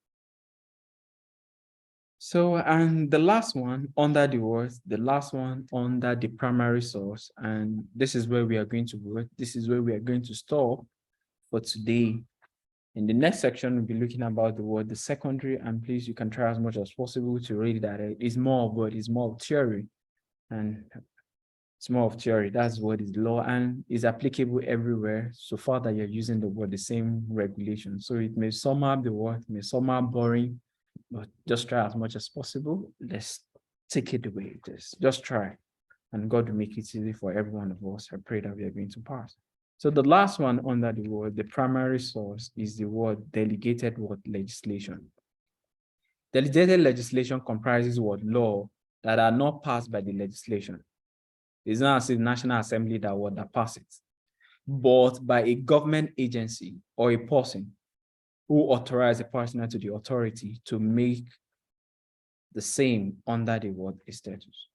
So, and the last one under the words, the last one under the primary source, and this is where we are going to work. This is where we are going to stop for today. In the next section, we'll be looking about the word, the secondary, and please, you can try as much as possible to read that. It's more of what is more of theory, and it's more of theory. That's what is law and is applicable everywhere so far that you're using the word, the same regulation. So it may somehow be what, may somehow boring, but just try as much as possible. Let's take it away. Just try, and God will make it easy for every one of us. I pray that we are going to pass. So the last one under the word, the primary source, is the word delegated word legislation. Delegated legislation comprises what law that are not passed by the legislation. It's not as if the National Assembly that pass it, but by a government agency or a person who authorize a partner to the authority to make the same under the word status.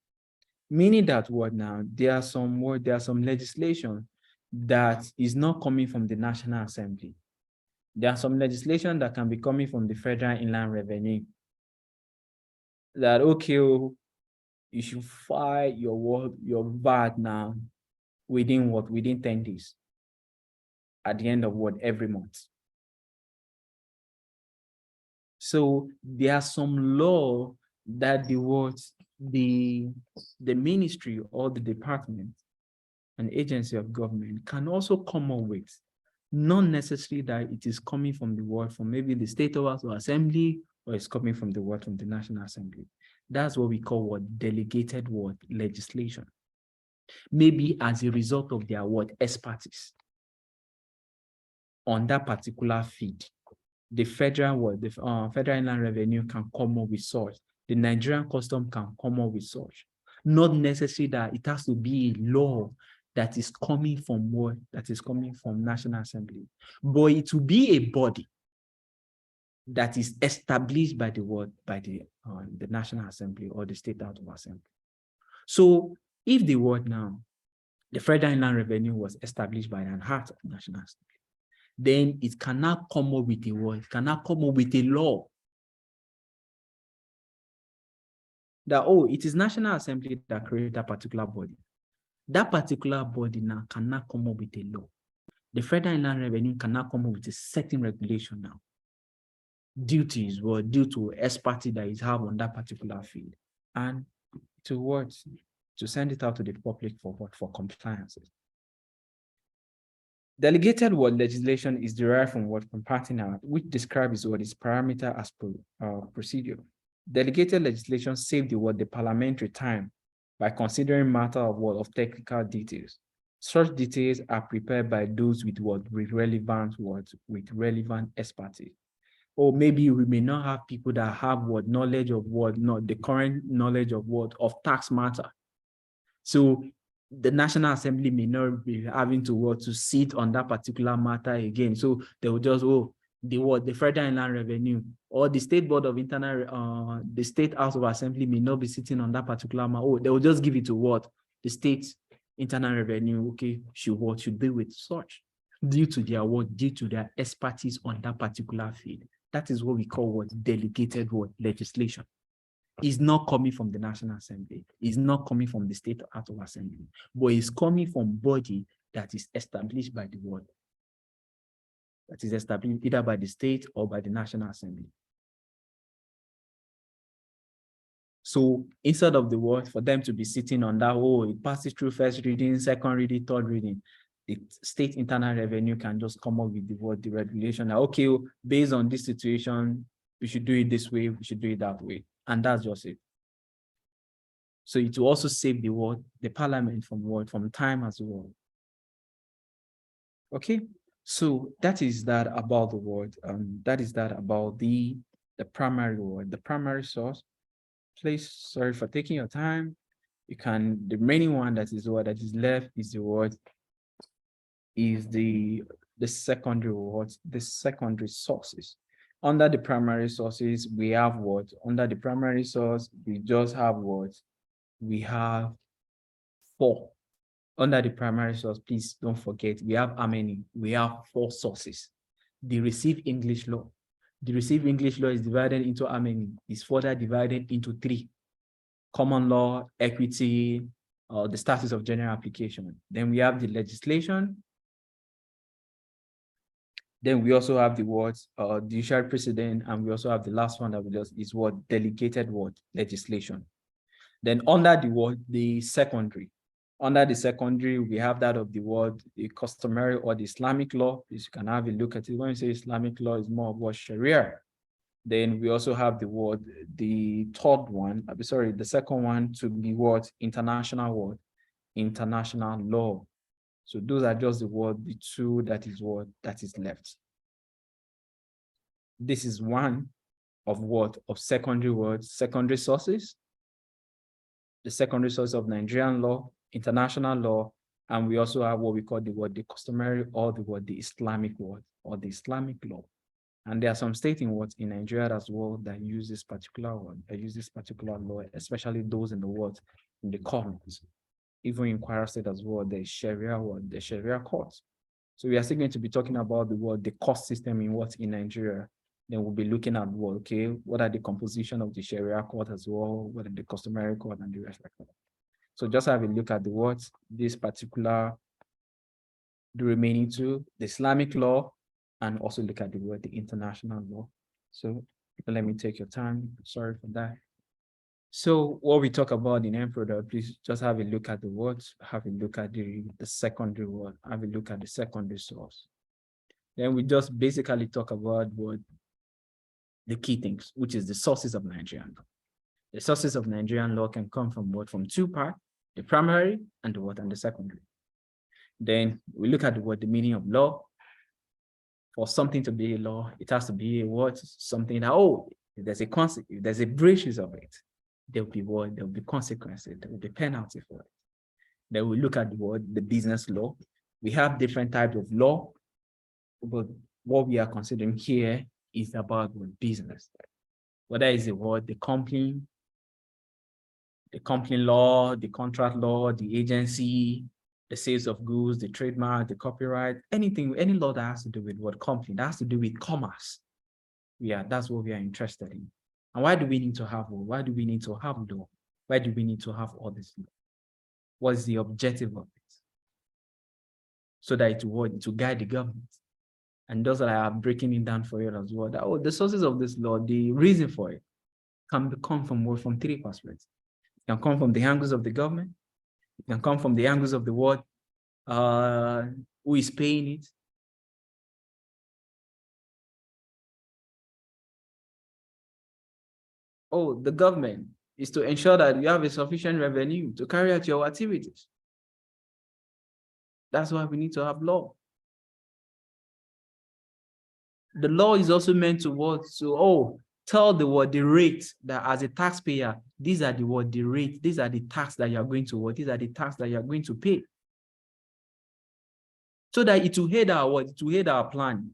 Meaning that what now, there are some legislation that is not coming from the National Assembly. There are some legislation that can be coming from the Federal Inland Revenue. That, okay, you should file your VAT now within 10 days at the end of every month. So there are some law that the ministry or the department, an agency of government, can also come up with, not necessarily that it is coming from the word from maybe the state house or assembly, or it's coming from the word from the National Assembly. That's what we call delegated word legislation. Maybe as a result of their expertise on that particular field. The Federal Inland Revenue can come up with such. The Nigerian Custom can come up with such. Not necessarily that it has to be a law that is coming from National Assembly, but it will be a body that is established by the National Assembly or the State House of Assembly. So if the Federal Inland Revenue was established by an act of National Assembly, then it cannot come up with it cannot come up with a law that, it is National Assembly that created that particular body. That particular body now cannot come up with a law. The Federal Inland Revenue cannot come up with a certain regulation now, due to expertise that is have on that particular field, and to send it out to the public for compliance. Delegated word legislation is derived from from Patina, which describes its parameter as procedure. Delegated legislation saves the parliamentary time by considering matter of technical details. Such details are prepared by those with relevant expertise. Or maybe we may not have people that have knowledge of not the current knowledge of tax matter. So the National Assembly may not be having to sit on that particular matter again. So they will just, the Federal Inland Revenue or the State Board of the State House of Assembly may not be sitting on that particular matter. They will just give it to the State Internal Revenue, should deal with such due to their expertise on that particular field. That is what we call delegated legislation. Is not coming from the National Assembly, is not coming from the State House of Assembly, but is coming from body that is established by the word, that is established either by the state or by the National Assembly. So instead of the word for them to be sitting on that, it passes through first reading, second reading, third reading, the State Internal Revenue can just come up with the regulation. Based on this situation, we should do it this way, we should do it that way. And that's just it. So it will also save the parliament from time as well. Okay, so that is that about the word. That is that about the the primary word, the primary source. Please, sorry for taking your time. You can, the remaining one that is what that is left is the word, is the secondary words, the secondary sources. Under the primary sources, we have what? Under the primary source, we just have what? We have 4. Under the primary source, please don't forget, we have how many? We have 4 sources. The received English law. The received English law is divided into how many? It's further divided into 3. Common law, equity, the statutes of general application. Then we have the legislation. Then we also have the words judicial precedent, and we also have the last one that we just is what? Delegated word legislation. Then under the word, the secondary. Under the secondary, we have that of the word, the customary or the Islamic law. Please, you can have a look at it. When you say Islamic law, is more of what? Sharia. Then we also have the word, the third one, sorry, the second one to be what? International word, international law. So those are just the word, the 2 that is what? That is left. This is one of what? Of secondary words, secondary sources. The secondary source of Nigerian law, international law, and we also have what we call the word, the customary, or the word, the Islamic word, or the Islamic law. And there are some states in what in Nigeria as well that use this particular word, that use this particular law, especially those in the world, in the courts. Even in Kwara State as well, the Sharia word, the Sharia courts. So we are still going to be talking about the word, the court system in what in Nigeria. Then we'll be looking at what, okay, what are the composition of the Sharia court as well, what are the customary court and the rest like that. So just have a look at the words, this particular, the remaining 2, the Islamic law, and also look at the word, the international law. So let me take your time. Sorry for that. So what we talk about in end product, please just have a look at the words, have a look at the secondary word, have a look at the secondary source. Then we just basically talk about what the key things, which is the sources of Nigerian law. The sources of Nigerian law can come from what? From 2 parts, the primary and the what? And the secondary. Then we look at the word, the meaning of law. For something to be a law, it has to be a what? Something that, oh, if there's a concept, if there's a breaches of it, there will be what? There will be consequences, there will be penalty for it. Then we look at the word, the business law. We have different types of law, but what we are considering here is about business. Whether it's the word, the company law, the contract law, the agency, the sales of goods, the trademark, the copyright, anything, any law that has to do with what company, that has to do with commerce. Yeah, that's what we are interested in. And why do we need to have law? Why do we need to have law? Why do we need to have all this law? What is the objective of it? So that it will guide the government. And those that I am breaking it down for you as well, that, oh, the sources of this law, the reason for it can come from 3 perspectives. It can come from the angles of the government. It can come from the angles of the world, who is paying it. Oh, the government is to ensure that you have a sufficient revenue to carry out your activities. That's why we need to have law. The law is also meant to what? So, tell the what? The rate that as a taxpayer, these are the what? The rate, these are the tax that you are going to what? These are the tax that you are going to pay. So that it will aid our what? It will aid our plan.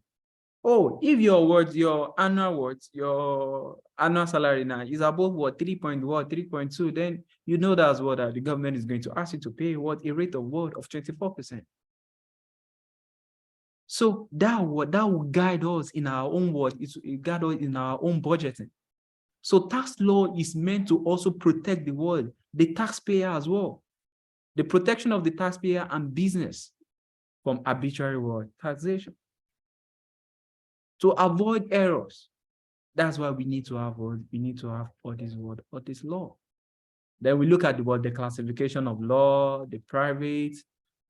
Oh, if your annual salary now is above what? 3.2, then you know that's what the government is going to ask you to pay what? A rate of what? Of 24%. So that will guide us in our own what? It will guide us in our own budgeting. So tax law is meant to also protect the world, the taxpayer as well. The protection of the taxpayer and business from arbitrary what? Taxation. To avoid errors. That's why we need to have what? We need to have all this word, all this law. Then we look at the classification of law, the private,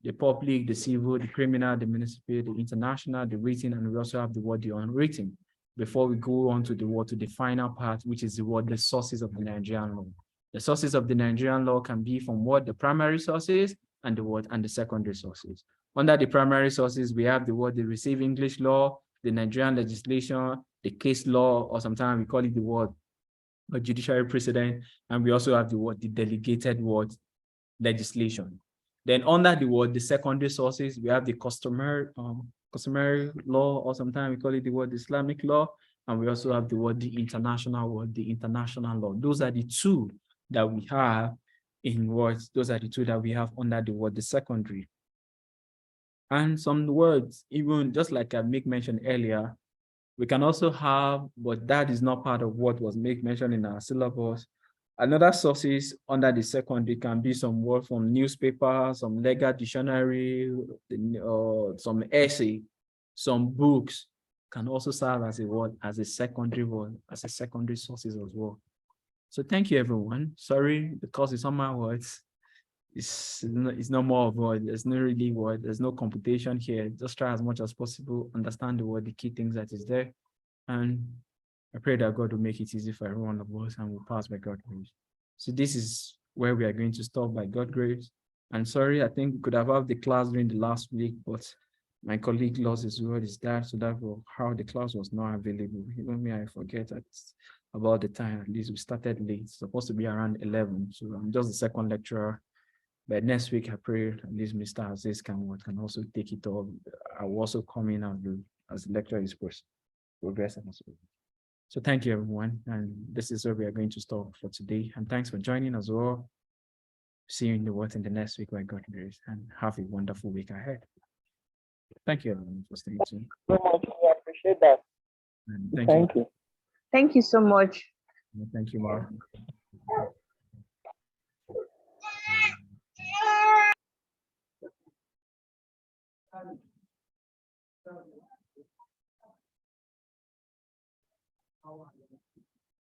the public, the civil, the criminal, the municipal, the international, the written, and we also have the unwritten. Before we go on to the final part, which is the sources of the Nigerian law. The sources of the Nigerian law can be from the primary sources and the secondary sources. Under the primary sources, we have the received English law, the Nigerian legislation, the case law, or sometimes we call it the word a judiciary precedent, and we also have the word the delegated word legislation. Then under the word the secondary sources, we have the customary law, or sometimes we call it the word Islamic law, and we also have the word the international law. Those are the two that we have in words. Those are the two that we have under the word the secondary. And some words, even just like I make mention earlier, we can also have, but that is not part of what was mentioned in our syllabus. Another sources under the secondary can be some word from newspaper, some legal dictionary, some essay, some books can also serve as a word, as a secondary word, as a secondary sources as well. So thank you, everyone. Sorry, because it's on my words. It's no more of word. There's no really word. There's no computation here. Just try as much as possible, understand the word, the key things that is there. And I pray that God will make it easy for every one of us and we'll pass by God's grace. So this is where we are going to stop by God's grace. And sorry, I think we could have the class during the last week, but my colleague lost his word is that, so therefore how the class was not available. Even me, I forget about the time. At least we started late. It's supposed to be around 11. So I'm just the second lecturer. But next week, I pray at least Mr. Aziz can also take it up. I will also come in as the lecturer is progressing as well. So thank you, everyone. And this is where we are going to stop for today. And thanks for joining as well. See you in the word in the next week by God's grace, and have a wonderful week ahead. Thank you, everyone, for staying tuned. So much. We appreciate that. And Thank you. Thank you so much. Thank you, Mark.